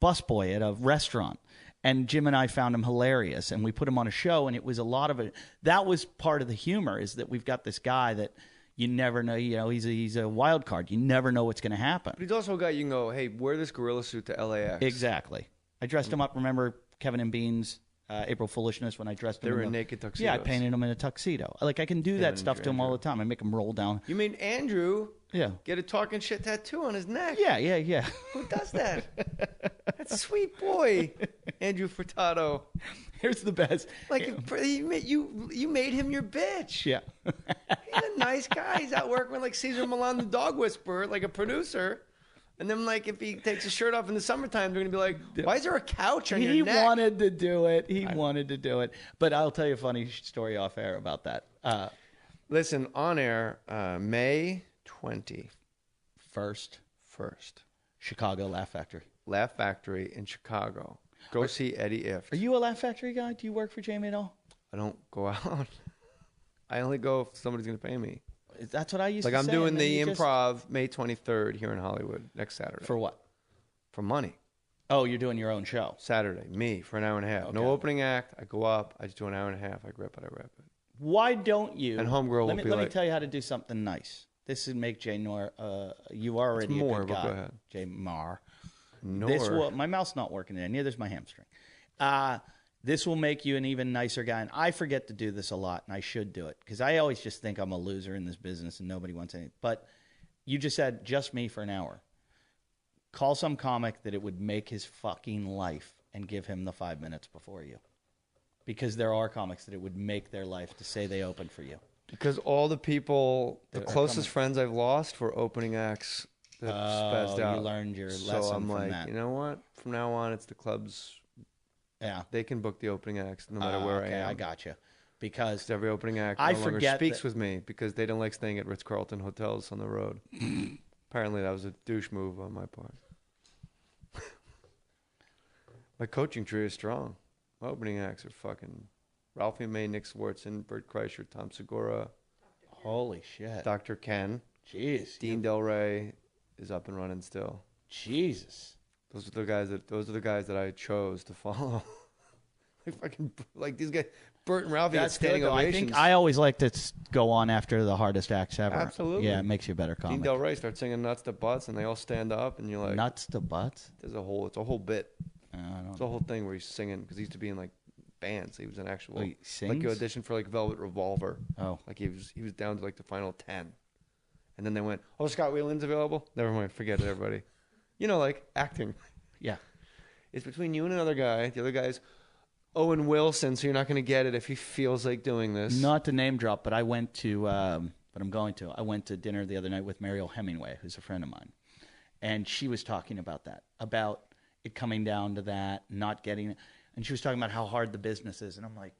busboy at a restaurant. And Jim and I found him hilarious, and we put him on a show, and it was a lot of it. That was part of the humor, is that we've got this guy that you never know. He's a wild card. You never know what's going to happen. But he's also a guy you can go, hey, wear this gorilla suit to LAX. Exactly. I dressed him up. Remember Kevin and Bean's April Foolishness when I dressed him? They were in naked tuxedos. Yeah, I painted him in a tuxedo. Like I can do that stuff to him all the time. I make him roll down. You mean Andrew? Yeah. Get a talking shit tattoo on his neck. Yeah. Who does that? That's a sweet boy, Andrew Furtado. Here's the best. Like you made him your bitch. Yeah. He's a nice guy. He's out working with like Cesar Millan, the dog whisperer, like a producer. And then, like, if he takes his shirt off in the summertime, they're going to be like, why is there a couch on your neck? He wanted to do it. He wanted to do it. But I'll tell you a funny story off air about that. Listen, on air, May 20. First. Chicago Laugh Factory. Laugh Factory in Chicago. Go see Eddie Ifft. Are you a Laugh Factory guy? Do you work for Jamie at all? I don't go out. I only go if somebody's going to pay me. That's what I used to say. Like I'm doing the Improv May 23rd here in Hollywood next Saturday. For what? For money. Oh, you're doing your own show. Saturday. Me for an hour and a half. Okay. No opening act. I go up. I just do an hour and a half. I rip it. Why don't you? And Homegirl Let me tell you how to do something nice. This would make Jay Mohr. You are already Mohr, a good guy. go ahead. Jay Mohr. Nor. My mouth's not working today. Neither's my hamstring. This will make you an even nicer guy. And I forget to do this a lot, and I should do it because I always just think I'm a loser in this business and nobody wants anything. But you just said just me for an hour. Call some comic that it would make his fucking life and give him the 5 minutes before you. Because there are comics that it would make their life to say they opened for you. Because all the people, the closest friends I've lost were opening acts that spazzed out. You learned your lesson So I'm from like, that. you know what? From now on, it's the clubs. Yeah. They can book the opening acts no matter where I am. I got you. Because every opening act no longer speaks with me because they don't like staying at Ritz-Carlton hotels on the road. Apparently, that was a douche move on my part. My coaching tree is strong. My opening acts are fucking Ralphie May, Nick Swartzen, Bert Kreischer, Tom Segura. Holy shit. Dr. Ken. Jeez. Dean Del Rey is up and running still. Jesus. Those are the guys that I chose to follow. like these guys, Bert and Ralphie get standing ovations. I think I always like to go on after the hardest acts ever. Absolutely. Yeah, it makes you a better comic. Dean Del Rey starts singing Nuts to Butts, and they all stand up, and you're like, Nuts to Butts? It's a whole bit. It's a whole thing where he's singing because he used to be in like bands. He was an actual he sings? like he auditioned for like Velvet Revolver. Oh, like he was down to like the final 10, and then they went, "Oh, Scott Weiland's available." Never mind, forget it, everybody. You know, like acting. Yeah, it's between you and another guy. The other guy's Owen Wilson, so you're not going to get it if he feels like doing this. Not to name drop, but I went to, but I'm going to. I went to dinner the other night with Mariel Hemingway, who's a friend of mine, and she was talking about that, about it coming down to that, not getting it. And she was talking about how hard the business is. And I'm like,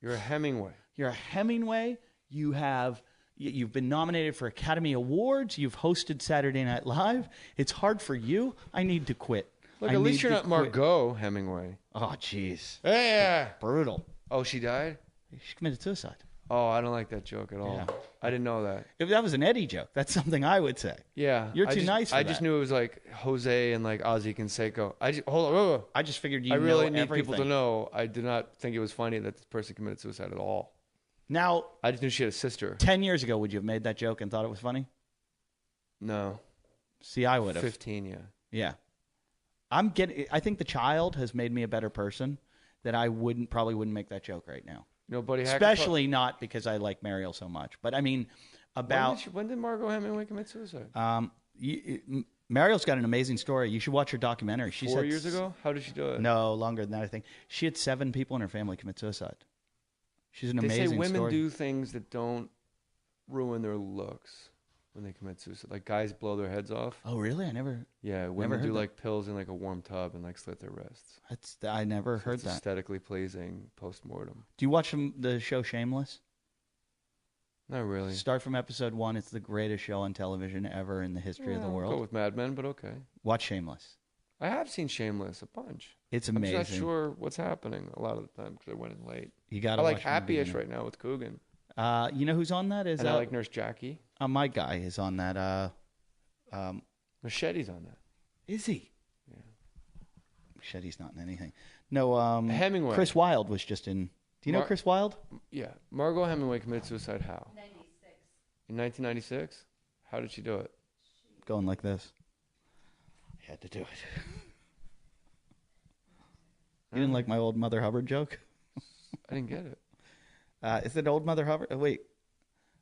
you're a Hemingway. You're a Hemingway. You've been nominated for Academy Awards. You've hosted Saturday Night Live. It's hard for you. I need to quit. Look, at least you're not Margot Hemingway. Oh, jeez. Yeah. Brutal. Oh, she died? She committed suicide. Oh, I don't like that joke at all. Yeah. I didn't know that. If that was an Eddie joke, that's something I would say. Yeah. You're too nice for I that. just knew it was like Jose and like Ozzy Canseco. Hold on. I just figured you I really need everything. people to know I did not think it was funny that this person committed suicide at all. Now, I just knew she had a sister. 10 years ago, would you have made that joke and thought it was funny? No. See, I would have. 15, yeah. Yeah. I think the child has made me a better person that I probably wouldn't make that joke right now. You know, Buddy Hackett, especially not because I like Mariel so much. But I mean, when did Margot Hemingway commit suicide? Mariel's got an amazing story. You should watch her documentary. She 4 years ago? How did she do it? No, longer than that, I think. She had 7 people in her family commit suicide. She's an amazing story. They say women do things that don't ruin their looks when they commit suicide. Like guys blow their heads off. Oh, really? I never. Yeah, women do like pills in like a warm tub and like slit their wrists. I never heard that. Aesthetically pleasing post-mortem. Do you watch the show Shameless? Not really. Start from episode 1. It's the greatest show on television ever in the history of the world. Go with Mad Men, but okay. Watch Shameless. I have seen Shameless a bunch. It's amazing. I'm just not sure what's happening a lot of the time because I went in late. You got to I like watch from the Happy-ish beginning. right now with Coogan. You know who's on that? Is And I like Nurse Jackie. my guy is on that. Machete's on that. Is he? Yeah. Machete's not in anything. No. Hemingway. Chris Wilde was just in. Do you know Chris Wilde? Yeah. Margot Hemingway committed suicide how? 96. In 1996? How did she do it? Going like this. I had to do it. You didn't like my old Mother Hubbard joke? I didn't get it. Is it old Mother Hubbard? Wait.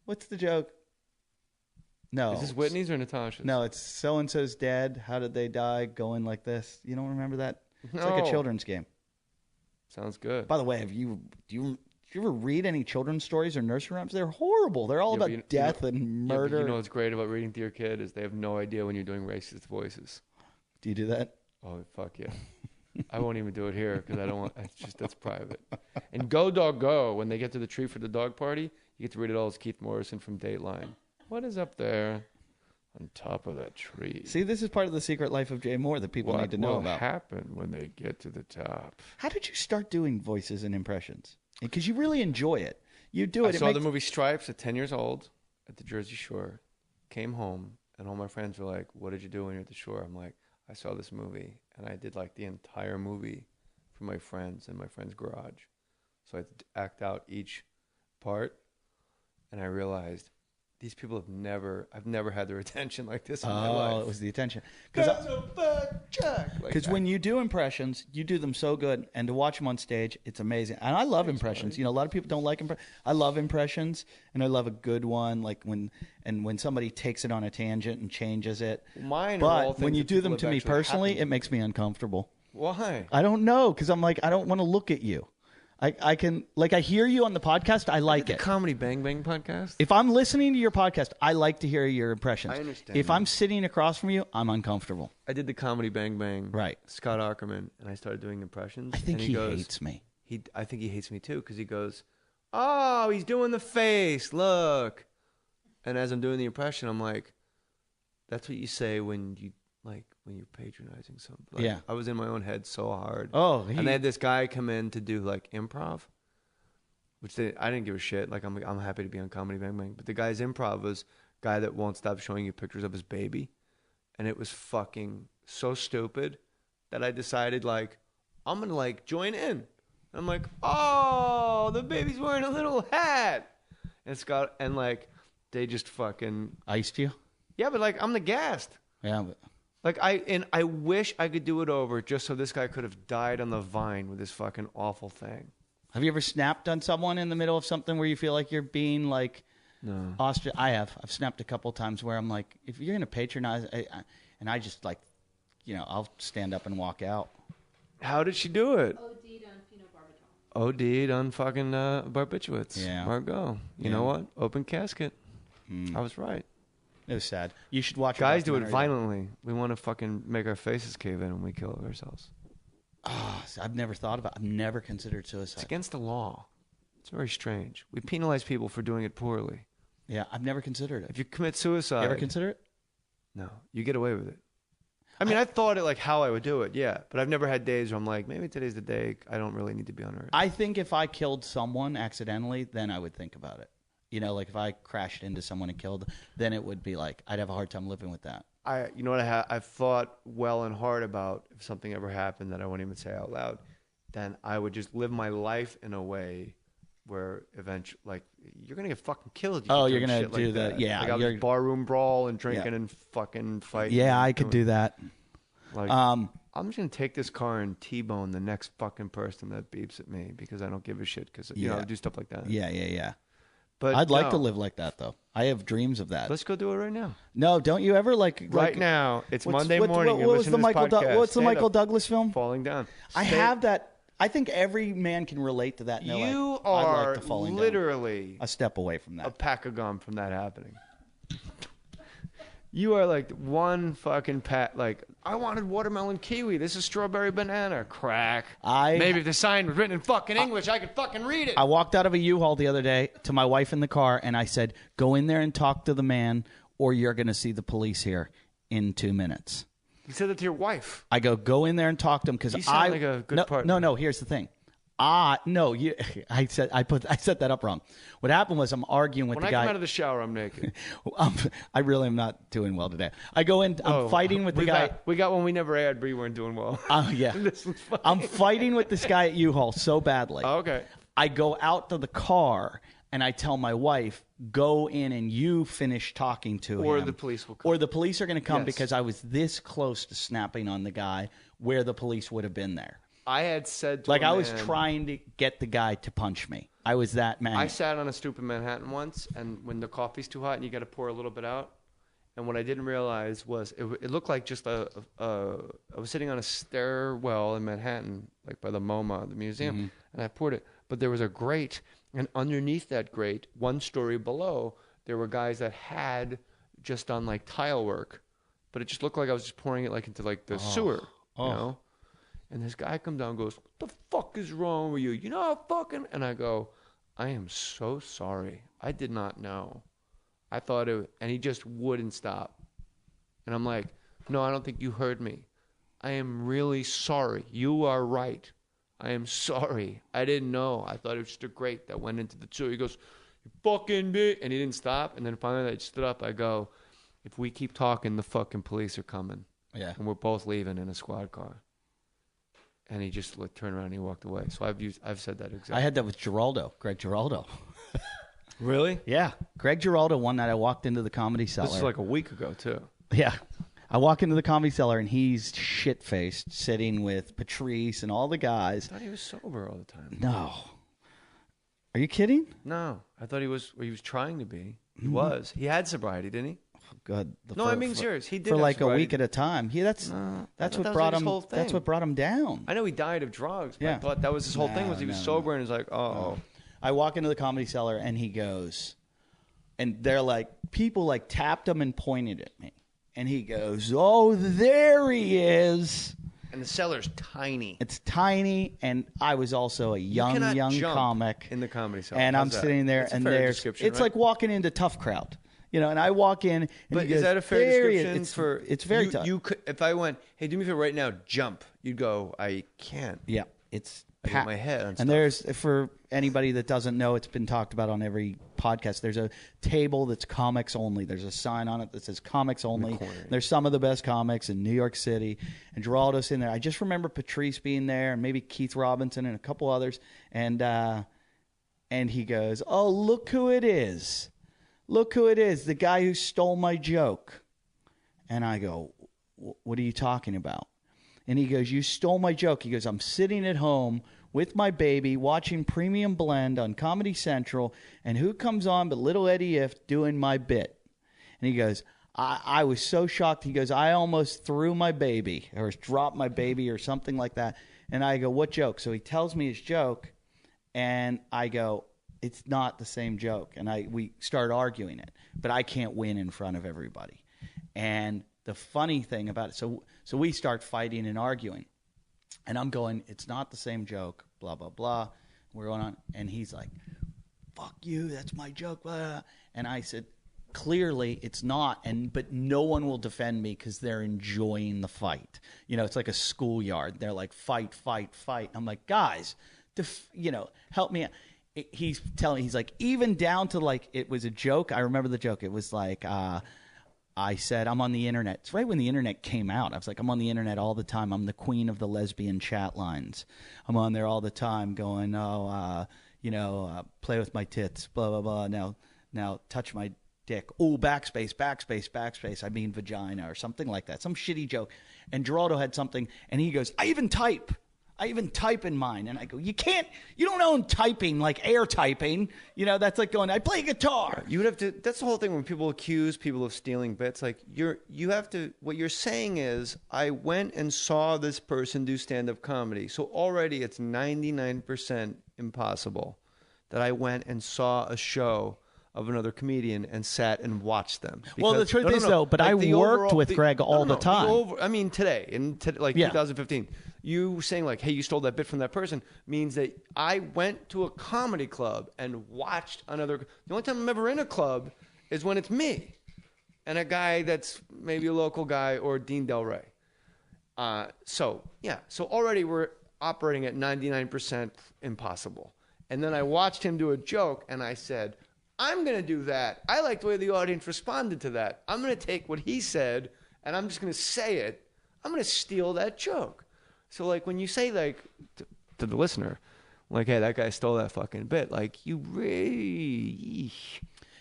What's the joke? No. Is this Whitney's or Natasha's? No, it's so-and-so's dead. How did they die? Going like this. You don't remember that? It's like a No. children's game. Sounds good. By the way, do you ever read any children's stories or nursery rhymes? They're horrible. They're all Yeah, but about death and murder. Yeah, but you know what's great about reading to your kid is they have no idea when you're doing racist voices. Do you do that? Oh, fuck yeah. I won't even do it here because I don't want. That's private. And Go Dog Go, when they get to the tree for the dog party, you get to read it all as Keith Morrison from Dateline. What is up there on top of that tree? See, this is part of the secret life of Jay Mohr that people need to know What will about. happen when they get to the top? How did you start doing voices and impressions? Because you really enjoy it. You do it. I saw the movie Stripes at 10 years old at the Jersey Shore. Came home, and all my friends were like, "What did you do when you were at the shore?" I'm like, "I saw this movie, and I did like the entire movie for my friends in my friend's garage." So I had to act out each part, and I realized these people I've never had their attention like this in my life. Oh, it was the attention. That's a bad check. Because when you do impressions, you do them so good, and to watch them on stage, it's amazing. And I love impressions. You know, a lot of people don't like impressions. I love impressions, and I love a good one, like when somebody takes it on a tangent and changes it. Mine are all but when things you that do them people to have me actually personally, happened. it makes me uncomfortable. Why? I don't know, because I'm like, I don't want to look at you. I can, like, I hear you on the podcast. I like it. Comedy Bang Bang podcast. If I'm listening to your podcast, I like to hear your impressions. I understand If that. I'm sitting across from you, I'm uncomfortable. I did the Comedy Bang Bang. Right. Scott Aukerman, and I started doing impressions. I think and he goes, hates me. I think he hates me too because he goes, "Oh, he's doing the face. Look." And as I'm doing the impression, I'm like, "That's what you say when you're patronizing something." Like, Yeah. I was in my own head so hard. Oh, and they had this guy come in to do like improv, which I didn't give a shit. Like I'm happy to be on Comedy Bang Bang, but the guy's improv was a guy that won't stop showing you pictures of his baby, and it was fucking so stupid that I decided like I'm gonna like join in. And I'm like, "Oh, the baby's wearing a little hat," and Scott and like they just fucking iced you. Yeah, but like I'm the guest. Yeah, but Like I wish I could do it over just so this guy could have died on the vine with this fucking awful thing. have you ever snapped on someone in the middle of something where you feel like you're being like No. I have. I've snapped a couple times where I'm like, if you're gonna patronize, and I just like, you know, I'll stand up and walk out. How did she do it? OD'd on phenobarbital. OD'd on fucking barbiturates. Yeah. Margot. You know what? Open casket. I was right. It was sad. You should watch. Guys do it documentary. violently. We want to fucking make our faces cave in when we kill ourselves. Oh, I've never thought about. I've never considered It's suicide. against the law. It's very strange. We penalize people for doing it poorly. Yeah, I've never considered it. If you commit suicide, You ever consider it? no, you get away with it. I mean, I thought it like how I would do it, yeah. But I've never had days where I'm like, maybe today's the day I don't really need to be on Earth. I think if I killed someone accidentally, then I would think about it. You know, like if I crashed into someone and killed, then it would be like I'd have a hard time living with that. You know what I've thought well and hard about if something ever happened that I won't even say out loud, then I would just live my life in a way where eventually, like, you're gonna get fucking killed. You Oh, keep you're doing gonna shit like do that. Yeah, like I you're- was barroom brawl and drinking Yeah. and fucking fighting. Yeah, and I could doing- do that. Like, I'm just gonna take this car and T-bone the next fucking person that beeps at me because I don't give a shit because you know I do stuff like that. Yeah. But I'd like no. to live like that though. I have dreams of that. Let's go do it right now. No, don't you ever like Right now, it's Monday morning. What You're was listening the to Michael? this podcast. What's the Stand Michael up. Douglas film? Falling down. I have that. I think every man can relate to that. And they're You like, are I'd like to falling literally down. A step away from a that. pack of gum from that happening. You are like one fucking pat. Like, I wanted watermelon kiwi. This is strawberry banana. Crack. Maybe if the sign was written in fucking English, I could fucking read it. I walked out of a U-Haul the other day to my wife in the car, and I said, "Go in there and talk to the man, or you're going to see the police here in 2 minutes." You said that to your wife. I go in there and talk to him because You sound like a good partner. No. Here's the thing. I set that up wrong. What happened was I'm arguing with the guy. When I come out of the shower, I'm naked. I really am not doing well today. I go in. I'm fighting with the guy. We got one we never aired, but you weren't doing well. Yeah. I'm fighting with this guy at U-Haul so badly. Oh, okay. I go out to the car and I tell my wife, go in and you finish talking to him. Or the police will come. Or the police are going to come because I was this close to snapping on the guy where the police would have been there. I had said to I was trying to get the guy to punch me. I was that man. I sat on a stoop in Manhattan once, and when the coffee's too hot and you got to pour a little bit out, and what I didn't realize was it looked like just I was sitting on a stairwell in Manhattan, like by the MoMA, the museum, and I poured it. But there was a grate, and underneath that grate, one story below, there were guys that had just done like tile work, but it just looked like I was just pouring it like into like the sewer, you know. And this guy comes down and goes, "What the fuck is wrong with you? You know how fucking..." And I go, "I am so sorry. I did not know. I thought it..." And he just wouldn't stop. And I'm like, "No, I don't think you heard me. I am really sorry. You are right. I am sorry. I didn't know. I thought it was just a grate that went into the sewer." He goes, "You fucking bitch." And he didn't stop. And then finally I just stood up. I go, "If we keep talking, the fucking police are coming." Yeah. And we're both leaving in a squad car. And he just turned around and he walked away. So I've said that exactly. I had that with Greg Giraldo. Really? Yeah. Greg Giraldo, one night I walked into the Comedy Cellar. This is like a week ago, too. Yeah. I walk into the Comedy Cellar and he's shit-faced, sitting with Patrice and all the guys. I thought he was sober all the time. No. Are you kidding? No. I thought he was trying to be. He was. He had sobriety, didn't he? Good. I'm being serious. He did for have like sobriety. a week at a time. That's what brought him. That's what brought him down. I know he died of drugs, but I thought that was his whole thing. Was he was sober and he's like, oh. I walk into the Comedy Cellar and he goes, and they're like, people like tapped him and pointed at me, and he goes, "Oh, there he is." And the cellar's tiny. It's tiny, and I was also a young comic in the Comedy Cellar. and I'm sitting there, and it's like walking into Tough Crowd. You know, and I walk in. And but is that a fair description it's very tough. You could, if I went, "Hey, do me a favor right now, jump," you'd go, "I can't." Yeah, it's I hit my head on stuff. And there's, for anybody that doesn't know, it's been talked about on every podcast. There's a table that's comics only. There's a sign on it that says comics only. There's some of the best comics in New York City, and Giraldo's in there. I just remember Patrice being there, and maybe Keith Robinson and a couple others, and he goes, "Oh, look who it is. Look who it is, the guy who stole my joke." And I go, "What are you talking about?" And he goes, "You stole my joke." He goes, "I'm sitting at home with my baby watching Premium Blend on Comedy Central, and who comes on but little Eddie Ifft doing my bit?" And he goes, I was so shocked. He goes, "I almost threw my baby or dropped my baby or something like that." And I go, "What joke?" So he tells me his joke, and I go, "It's not the same joke." And we start arguing it, but I can't win in front of everybody. And the funny thing about it, so we start fighting and arguing, and I'm going, "It's not the same joke, blah, blah, blah." We're going on, and he's like, "Fuck you, that's my joke, blah, blah." And I said, "Clearly it's not," but no one will defend me because they're enjoying the fight. You know, it's like a schoolyard. They're like, "Fight, fight, fight." I'm like, "Guys, help me out." He's telling, he's like, even down to like, it was a joke. I remember the joke. It was like, I said, "I'm on the internet." It's right when the internet came out. I was like, "I'm on the internet all the time. I'm the queen of the lesbian chat lines. I'm on there all the time going, play with my tits, blah, blah, blah. Now touch my dick. Oh, backspace, backspace, backspace. I mean vagina," or something like that. Some shitty joke. And Giraldo had something, and he goes, I even type in mine. And I go, "You don't own typing like air typing. You know, that's like going, I play guitar." You would have to, that's the whole thing when people accuse people of stealing bits. Like, what you're saying is, I went and saw this person do stand-up comedy. So already it's 99% impossible that I went and saw a show of another comedian and sat and watched them. Well, the truth is, though, but like I worked with Greg all the time. Today, 2015, you saying like, "Hey, you stole that bit from that person," means that I went to a comedy club and watched another. The only time I'm ever in a club is when it's me and a guy that's maybe a local guy or Dean Del Rey. So already we're operating at 99% impossible. And then I watched him do a joke, and I said, I'm going to do that. I like the way the audience responded to that. I'm going to take what he said, and I'm just going to say it. I'm going to steal that joke. So, like, when you say, like, to the listener, like, hey, that guy stole that fucking bit, like, you really...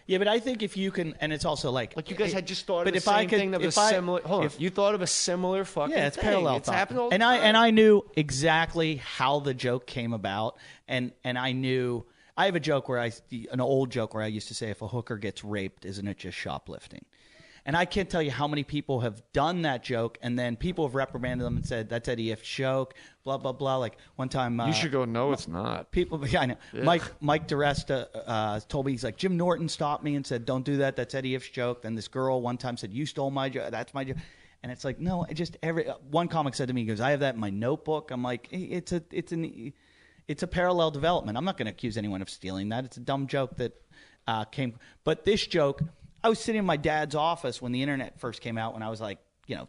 Yeah, but I think if you can, and it's also like you guys had just thought of the same thing of a similar. Hold on, you thought of a similar fucking thing. Yeah, it's parallel. It's happened all the time. And I knew exactly how the joke came about, and I knew I have a joke where an old joke where I used to say, if a hooker gets raped, isn't it just shoplifting? And I can't tell you how many people have done that joke, and then people have reprimanded them and said, that's Eddie Ifft joke, blah, blah, blah. Like one time... you should go, no, it's not. People, yeah, I know. Yeah. Mike DeResta told me, he's like, Jim Norton stopped me and said, don't do that. That's Eddie Ifft's joke. Then this girl one time said, you stole my joke. That's my joke. And it's like, no, one comic said to me, he goes, I have that in my notebook. I'm like, it's a parallel development. I'm not going to accuse anyone of stealing that. It's a dumb joke that came. But this joke... I was sitting in my dad's office when the internet first came out when I was like,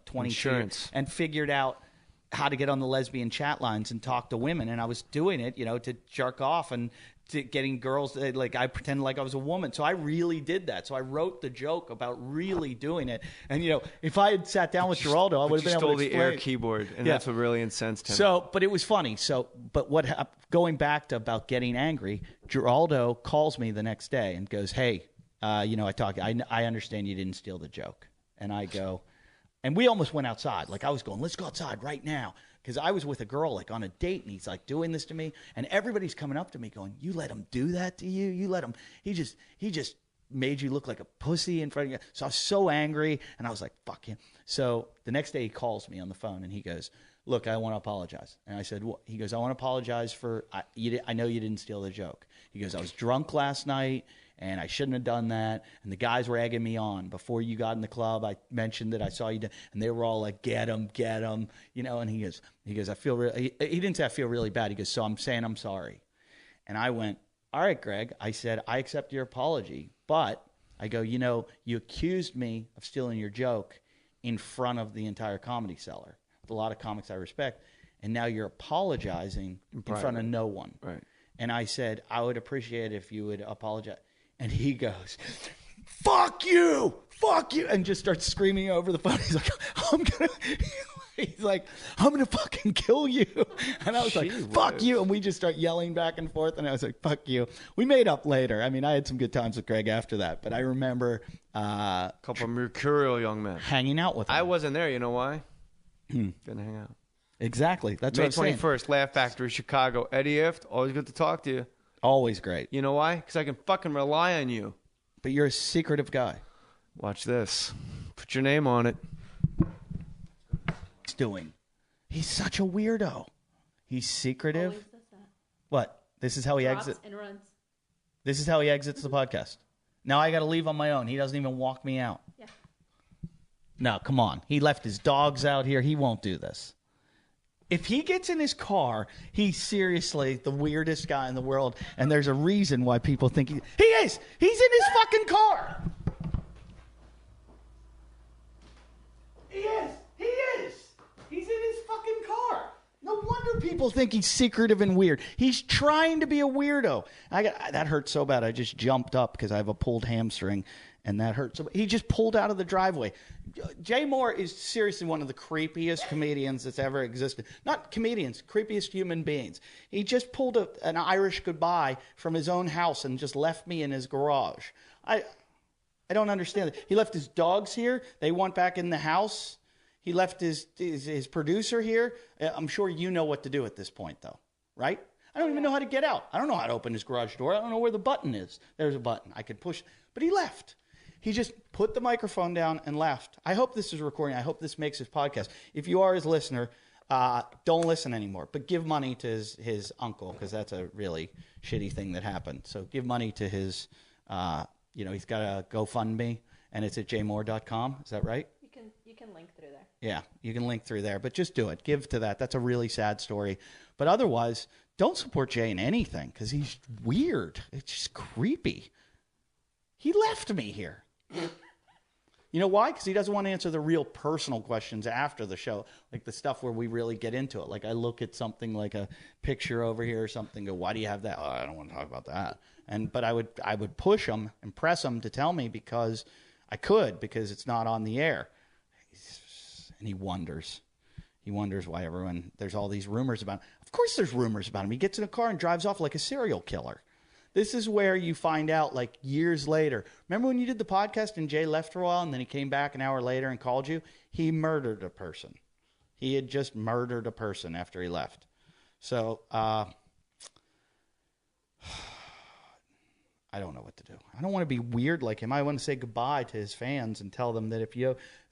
22 and figured out how to get on the lesbian chat lines and talk to women. And I was doing it, to jerk off and to getting girls. Like I pretended like I was a woman. So I really did that. So I wrote the joke about really doing it. And, if I had sat down with Geraldo, I would have been able to stole explain. the air keyboard. And that's what really incensed him. So, but it was funny. So, but going back to about getting angry, Geraldo calls me the next day and goes, hey, I understand you didn't steal the joke. And I go, and we almost went outside. Like I was going, let's go outside right now. Because I was with a girl like on a date and he's like doing this to me. And everybody's coming up to me going, you let him do that to you? You let him, he just made you look like a pussy in front of you. So I was so angry and I was like, fuck him. So the next day he calls me on the phone and he goes, look, I want to apologize. And I said, what? He goes, I want to apologize for, I know you didn't steal the joke. He goes, I was drunk last night. And I shouldn't have done that. And the guys were egging me on. Before you got in the club, I mentioned that I saw you. And they were all like, get him. And he goes, I feel really, he didn't say I feel really bad. He goes, so I'm saying I'm sorry. And I went, all right, Greg. I said, I accept your apology. But I go, you accused me of stealing your joke in front of the entire Comedy Cellar. With a lot of comics I respect. And now you're apologizing in front of no one. Right. And I said, I would appreciate it if you would apologize. And he goes, fuck you, and just starts screaming over the phone. He's like, I'm gonna fucking kill you. And I was like, fuck you. And we just start yelling back and forth. And I was like, fuck you. We made up later. I mean, I had some good times with Greg after that. But I remember a couple of mercurial young men hanging out with him. I wasn't there. You know why? Didn't hang out. Exactly. That's May what I'm saying. 21st, Laugh Factory, Chicago. Eddie Ifft, always good to talk to you. Always great. You know why? Because I can fucking rely on you. But you're a secretive guy. Watch this. Put your name on it. He's doing. He's such a weirdo. He's secretive. Always does that. What? This is how he Drops exits. and runs. This is how he exits the podcast. Now I got to leave on my own. He doesn't even walk me out. Yeah. No, come on. He left his dogs out here. He won't do this. If he gets in his car, he's seriously the weirdest guy in the world, and there's a reason why people think he is. He's in his fucking car. He is. He is. He's in his fucking car. No wonder people think he's secretive and weird. He's trying to be a weirdo. That hurt so bad. I just jumped up because I have a pulled hamstring. And that hurt. So he just pulled out of the driveway. Jay Mohr is seriously one of the creepiest comedians that's ever existed. Not comedians, creepiest human beings. He just pulled an Irish goodbye from his own house and just left me in his garage. I don't understand it. He left his dogs here. They went back in the house. He left his producer here. I'm sure you know what to do at this point, though, right? I don't even know how to get out. I don't know how to open his garage door. I don't know where the button is. There's a button. I could push. But he left. He just put the microphone down and left. I hope this is recording. I hope this makes his podcast. If you are his listener, don't listen anymore. But give money to his uncle, because that's a really shitty thing that happened. So give money to his, he's got a GoFundMe, and it's at jmohr.com. Is that right? You can link through there. Yeah, you can link through there. But just do it. Give to that. That's a really sad story. But otherwise, don't support Jay in anything, because he's weird. It's just creepy. He left me here. You know why? Because he doesn't want to answer the real personal questions after the show, like the stuff where we really get into it. Like I look at something like a picture over here or something, go, why do you have that? Oh, I don't want to talk about that. But I would push him and press him to tell me because because it's not on the air. And he wonders. He wonders why there's all these rumors about him. Of course there's rumors about him. He gets in a car and drives off like a serial killer. This is where you find out like years later. Remember when you did the podcast and Jay left for a while and then he came back an hour later and called you? He murdered a person. He had just murdered a person after he left. So, I don't know what to do. I don't want to be weird like him. I want to say goodbye to his fans and tell them that if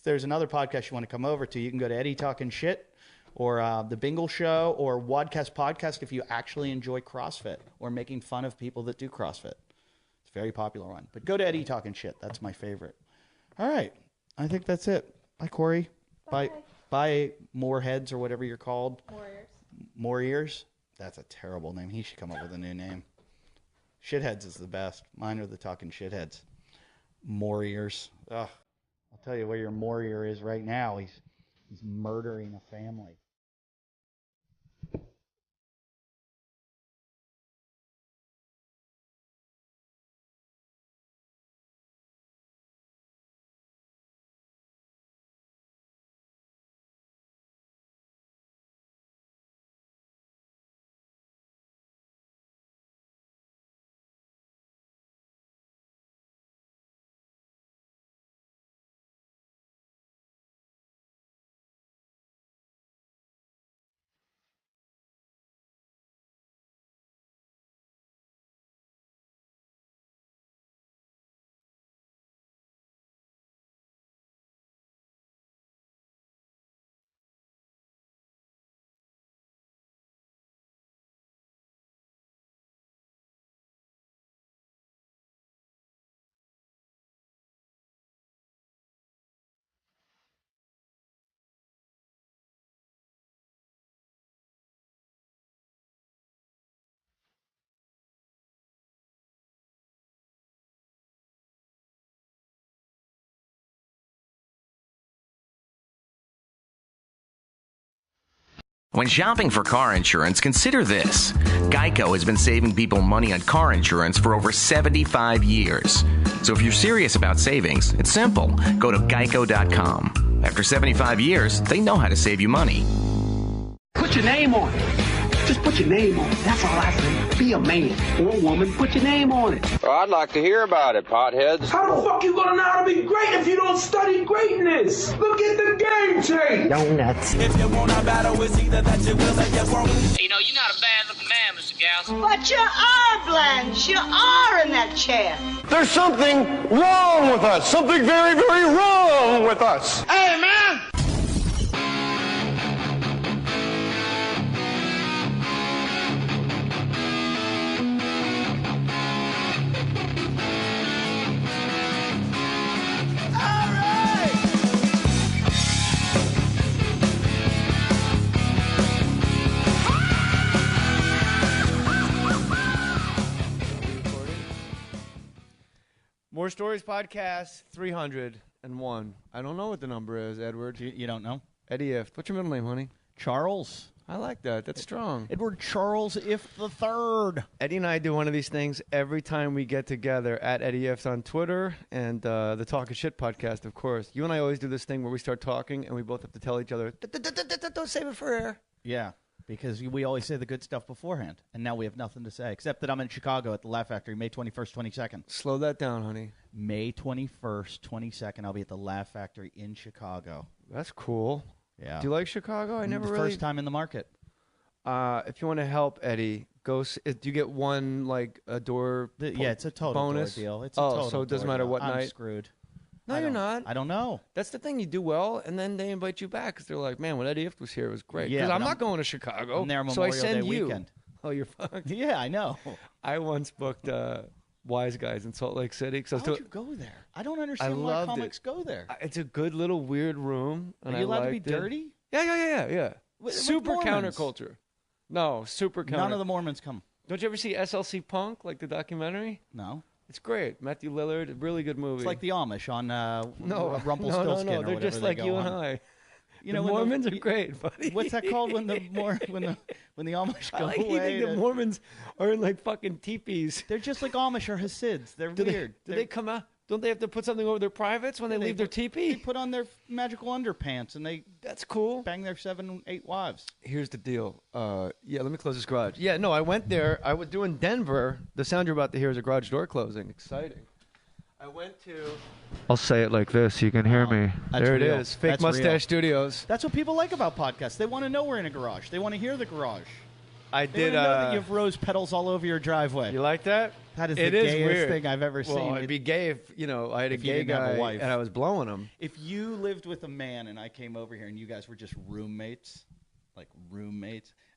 there's another podcast you want to come over to, you can go to Eddie Talking Shit or The Bingle Show or Wadcast Podcast if you actually enjoy CrossFit or making fun of people that do CrossFit. It's a very popular one. But go to Eddie Talking Shit. That's my favorite. All right. I think that's it. Bye, Corey. Bye. Bye, Mohr Heads or whatever you're called. Mohr Ears. That's a terrible name. He should come up with a new name. Shitheads is the best. Mine are the Talking Shitheads. Mohr Ears. Ugh. I'll tell you where your Mohr Ear is right now. He's murdering a family. When shopping for car insurance, consider this. Geico has been saving people money on car insurance for over 75 years. So if you're serious about savings, it's simple. Go to geico.com. After 75 years, they know how to save you money. Put your name on it. Just put your name on it. That's all I say. Be a man or a woman. Put your name on it. Well, I'd like to hear about it, potheads. How the fuck you gonna know how to be great if you don't study greatness? Look at the game tape. Donuts. If you want a battle, it's either that you will or you won't. You know, you're not a bad-looking man, Mr. Gals. But you are, Blanche. You are in that chair. There's something wrong with us. Something very, very wrong with us. Hey, man! More Stories Podcast 301. I don't know what the number is, Edward. You don't know? Eddie Ifft. What's your middle name, honey? Charles. I like that. That's strong. Edward Charles Ifft the Third. Eddie and I do one of these things every time we get together at Eddie Ifft on Twitter and the Talking Shit podcast, of course. You and I always do this thing where we start talking and we both have to tell each other, don't save it for air. Yeah, because we always say the good stuff beforehand, and now we have nothing to say, except that I'm in Chicago at the Laugh Factory, May 21st, 22nd. Slow that down, honey. May 21st, 22nd, I'll be at the Laugh Factory in Chicago. That's cool. Yeah. Do you like Chicago? I never really... First time in the market. If you want to help Eddie, do you get one, like, a door Yeah, it's a total bonus? door deal. It's a total so it doesn't matter what night? I'm screwed. No, you're not. I don't know. That's the thing. You do well, and then they invite you back because they're like, man, when Eddie Ifft was here, it was great. Yeah, Because I'm not going to Chicago. I'm there so I Memorial send Day you. weekend. Oh, you're fucked. Yeah, I know. I once booked Wise Guys in Salt Lake City. How would you go there? I don't understand why loved comics go there. It's a good little weird room. And Are you allowed to be liked it. dirty? Yeah. With Super Mormons. counterculture. No, super counter. None of the Mormons come. Don't you ever see SLC Punk, like the documentary? No. It's great. Matthew Lillard, really good movie. It's like the Amish on no, Rumpelstiltskin. no. They're just like you and I. You know, the Mormons are great, buddy. What's that called when the Amish go away? You think the Mormons are in like fucking teepees? They're just like Amish or Hasids. They're weird. Do they come out? Don't they have to put something over their privates when they leave their teepee? They put on their magical underpants and that's cool. Bang their 7, 8 wives. Here's the deal. Yeah, let me close this garage. Yeah, no, I went there. I was doing Denver. The sound you're about to hear is a garage door closing. Exciting. I went to. I'll say it like this so you can hear me. There it is. Fake Mustache Studios. That's what people like about podcasts. They want to know we're in a garage. They want to hear the garage. I They did. want to know that you have rose petals all over your driveway. You like that? That is the gayest thing I've ever seen. Well, it'd be gay if, I had a gay guy and I was blowing him. If you lived with a man and I came over here and you guys were just roommates,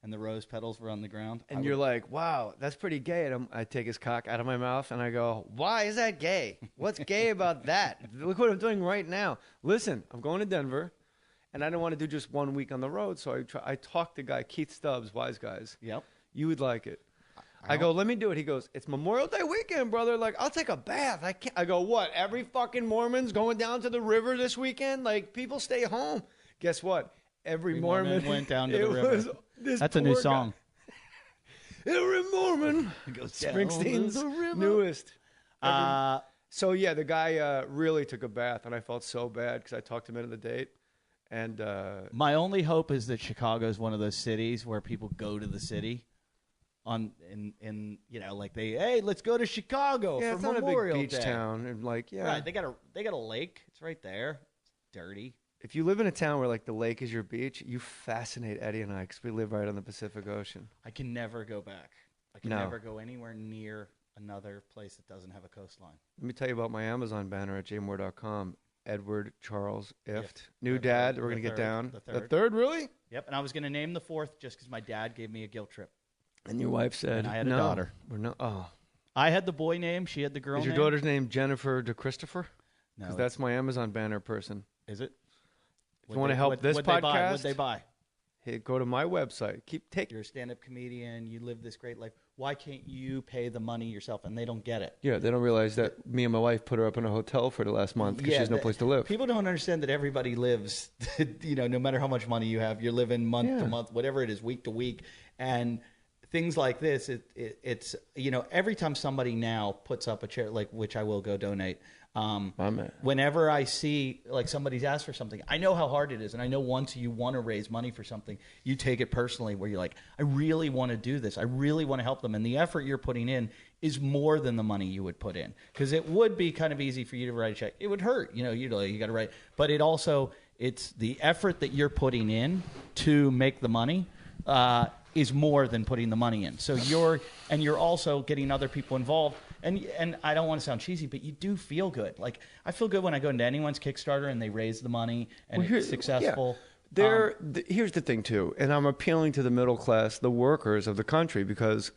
and the rose petals were on the ground. And you're like, wow, that's pretty gay. And I take his cock out of my mouth and I go, why is that gay? What's gay about that? Look what I'm doing right now. Listen, I'm going to Denver. And I didn't want to do just 1 week on the road, so I talked to guy Keith Stubbs, Wise Guys. Yep. You would like it. I go, let me do it. He goes, it's Memorial Day weekend, brother. Like, I'll take a bath. I can't. I go, what? Every fucking Mormon's going down to the river this weekend? Like, people stay home. Guess what? Every Mormon went down to the river. That's a new song. Every Mormon. It goes Springsteen's newest. So, yeah, the guy really took a bath, and I felt so bad because I talked him into the date. And my only hope is that Chicago is one of those cities where people go to the city hey, let's go to Chicago for Memorial Day. It's not a big beach Day. town, and right, they got a lake. It's right there. It's dirty. If you live in a town where the lake is your beach, you fascinate Eddie and I because we live right on the Pacific Ocean. I can never go back. I can never go anywhere near another place that doesn't have a coastline. Let me tell you about my Amazon banner at jmoore.com. Edward Charles Ifft. New dad. We're going to get down. The third, really? Yep. And I was going to name the fourth just because my dad gave me a guilt trip. And your wife said, and I had a daughter. I had the boy name. She had the girl name. Is your daughter's name Jennifer DeChristopher? No. Because that's my Amazon banner person. Is it? If you want to help this podcast, what'd they buy? Hey, go to my website. You're a stand-up comedian. You live this great life. Why can't you pay the money yourself? And they don't get it. Yeah, they don't realize that me and my wife put her up in a hotel for the last month because she has no place to live. People don't understand that everybody lives, no matter how much money you have, you're living month to month, whatever it is, week to week. And things like this, it's every time somebody now puts up a chair, which I will go donate, whenever I see somebody's asked for something, I know how hard it is, and I know once you want to raise money for something, you take it personally, where you're like, I really want to do this, I really want to help them, and the effort you're putting in is more than the money you would put in, because it would be kind of easy for you to write a check. It would hurt, you got to write, but it's the effort that you're putting in to make the money. Is more than putting the money in. So you're also getting other people involved. And I don't want to sound cheesy, but you do feel good. Like, I feel good when I go into anyone's Kickstarter and they raise the money and it's successful. Yeah. Here's the thing too, and I'm appealing to the middle class, the workers of the country, because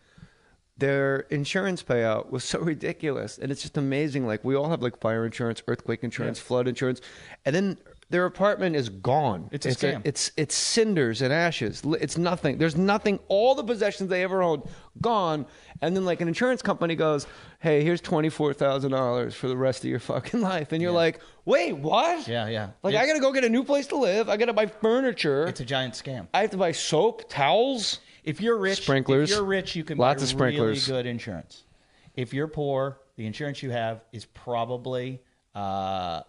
their insurance payout was so ridiculous, and it's just amazing. Like, we all have fire insurance, earthquake insurance, flood insurance, and then their apartment is gone. It's a scam. It's cinders and ashes. It's nothing. There's nothing. All the possessions they ever owned, gone. And then an insurance company goes, hey, here's $24,000 for the rest of your fucking life. And you're like, wait, what? Yeah. I got to go get a new place to live. I got to buy furniture. It's a giant scam. I have to buy soap, towels. If you're rich, sprinklers. You can buy really good insurance. If you're poor, the insurance you have is probably my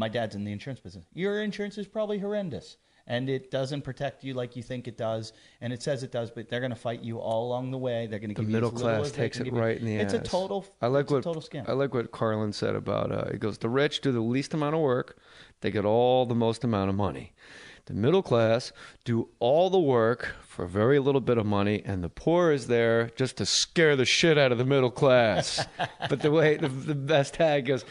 dad's in the insurance business. Your insurance is probably horrendous, and it doesn't protect you like you think it does, and it says it does, but they're going to fight you all along the way. They're going to give you the middle class takes it right in the ass. It's a total scam. I like what Carlin said about he goes, the rich do the least amount of work, they get all the most amount of money. The middle class do all the work for very little bit of money, and the poor is there just to scare the shit out of the middle class. But the best tag goes,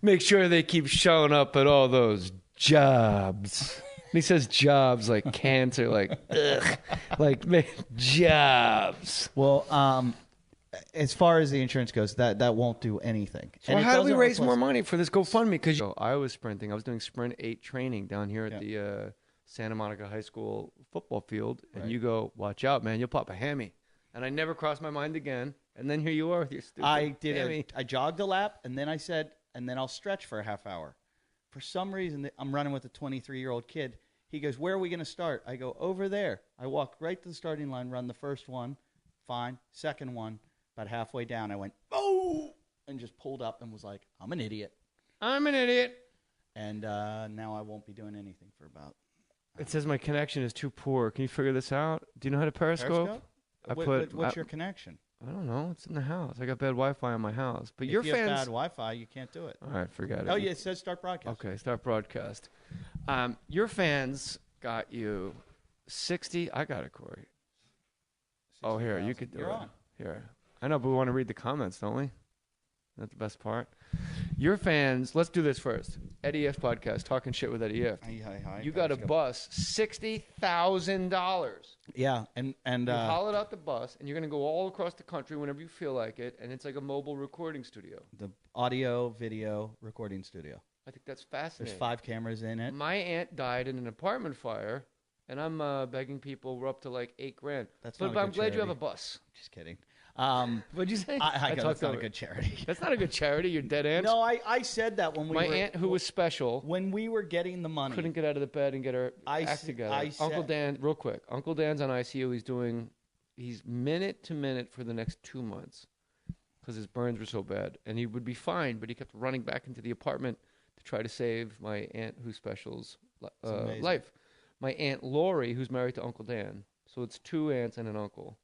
make sure they keep showing up at all those jobs. And he says jobs like cancer, jobs. Well, as far as the insurance goes, that won't do anything. So how do we raise more money for this GoFundMe? Because I was sprinting. I was doing Sprint 8 training down here at the Santa Monica High School football field. And you go, watch out, man. You'll pop a hammy. and I never crossed my mind again. And then here you are with your stupid. I jogged a lap, and then I said, and then I'll stretch for a half hour. For some reason, I'm running with a 23-year-old kid. He goes, where are we going to start? I go, over there. I walk right to the starting line, run the first one, fine. Second one, about halfway down, I went, oh, and just pulled up and was like, I'm an idiot. I'm an idiot. And now I won't be doing anything for about. It says my connection is too poor. Can you figure this out? Do you know how to Periscope? What's your connection? I don't know. It's in the house. I got bad Wi-Fi in my house. But if your you fans have bad Wi-Fi, you can't do it. All right, forget it. Oh yeah, it says start broadcast. Okay, start broadcast. Your fans got you 60. I got it, Corey. Oh, here, you could do You're it. on. Here. I know, but we want to read the comments, don't we? That's the best part. Your fans, let's do this first. Eddie Ifft podcast, talking shit with Eddie Ifft. Hi, you got a bus, $60,000. Yeah, and you hollowed out the bus, and you're going to go all across the country whenever you feel like it, and it's like a mobile recording studio. The audio, video recording studio. I think that's fascinating. There's 5 cameras in it. My aunt died in an apartment fire, and I'm begging people. We're up to like $8,000. But I'm glad you have a bus. Just kidding. What'd you say? That's not a good charity. That's not a good charity. Your dead aunt. No, I said that when we my aunt, who was special, when we were getting the money, couldn't get out of the bed and get her act together. Uncle Dan, real quick. Uncle Dan's on ICU. He's minute to minute for the next 2 months because his burns were so bad, and he would be fine, but he kept running back into the apartment to try to save my aunt, who's special's life. My aunt Lori, who's married to Uncle Dan. So it's 2 aunts and an uncle.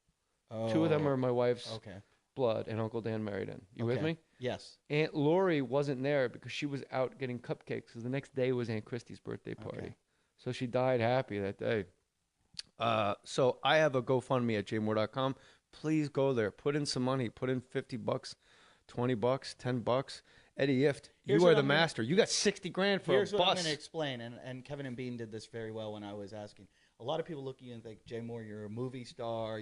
2 of them are my wife's blood, and Uncle Dan married in. You with me? Yes. Aunt Lori wasn't there because she was out getting cupcakes. Because the next day was Aunt Christie's birthday party. Okay. So she died happy that day. So I have a GoFundMe at jmoore.com. Please go there. Put in some money. Put in $50, $20, $10. Eddie Ifft, you are the master. You got $60,000 for a bus. Here's what I'm going to explain, and Kevin and Bean did this very well when I was asking. A lot of people look at you and think, Jay Moore, you're a movie star.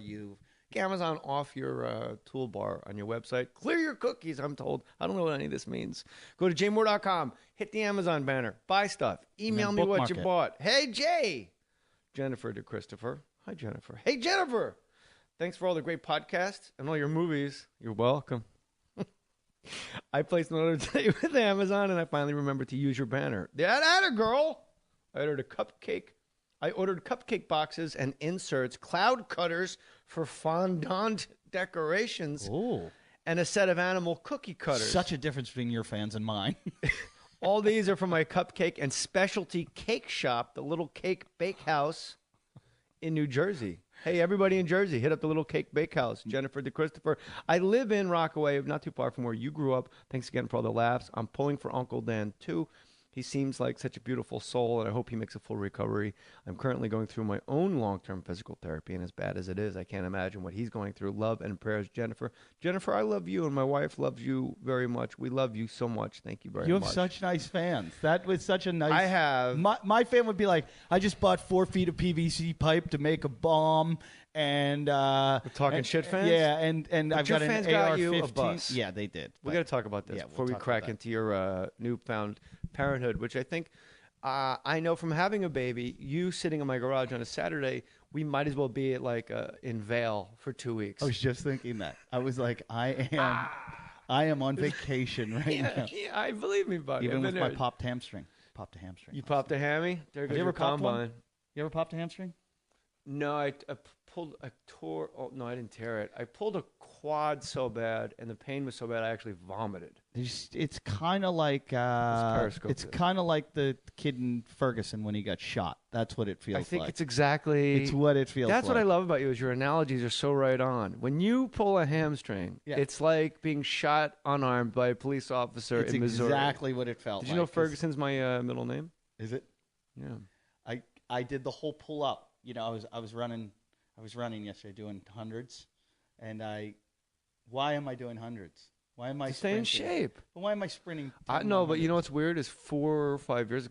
Amazon off your toolbar on your website. Clear your cookies, I'm told. I don't know what any of this means. Go to jmoore.com. Hit the Amazon banner. Buy stuff. Email me what you bought. Hey, Jay. Jennifer to Christopher. Hi, Jennifer. Hey, Jennifer. Thanks for all the great podcasts and all your movies. You're welcome. I placed an order today with Amazon, and I finally remembered to use your banner. That a girl. I ordered cupcake boxes and inserts, cloud cutters for fondant decorations, and a set of animal cookie cutters. Such a difference between your fans and mine. All these are from my cupcake and specialty cake shop, the Little Cake Bake House in New Jersey. Hey, everybody in Jersey, hit up the Little Cake Bake House. Jennifer to Christopher. I live in Rockaway, not too far from where you grew up. Thanks again for all the laughs. I'm pulling for Uncle Dan, too. He seems like such a beautiful soul, and I hope he makes a full recovery. I'm currently going through my own long-term physical therapy, and as bad as it is, I can't imagine what he's going through. Love and prayers, Jennifer. Jennifer, I love you, and my wife loves you very much. We love you so much. Thank you very much. You have such nice fans. That was such a nice... I have... My fan would be like, I just bought 4 feet of PVC pipe to make a bomb, and... talking shit fans? Yeah, and I've got an AR-15. Got you a bus. Yeah, they did. We got to talk about this before we crack into your newfound parenthood, which I think I know from having a baby, you sitting in my garage on a Saturday, we might as well be at in Vail for 2 weeks. I was just thinking that. I was like, I am on vacation right now. Yeah, I believe me, buddy. Even with my popped hamstring. Popped a hamstring. You popped a hammy? There goes your combine. You ever popped a hamstring? No, I tore. Oh no, I didn't tear it. I pulled a quad so bad, and the pain was so bad, I actually vomited. It's kind of like it's kind of like the kid in Ferguson when he got shot. That's what it feels like. I think it's exactly. It's what it feels like. That's what I love about you is your analogies are so right on. When you pull a hamstring, it's like being shot unarmed by a police officer in Missouri. Exactly what it felt like. Did you know Ferguson's my middle name? Is it? Yeah. I did the whole pull up. You know, I was running yesterday doing hundreds, and why am I doing hundreds? Why am I stay in shape? But why am I sprinting? No, but you know what's weird is 4 or 5 years ago.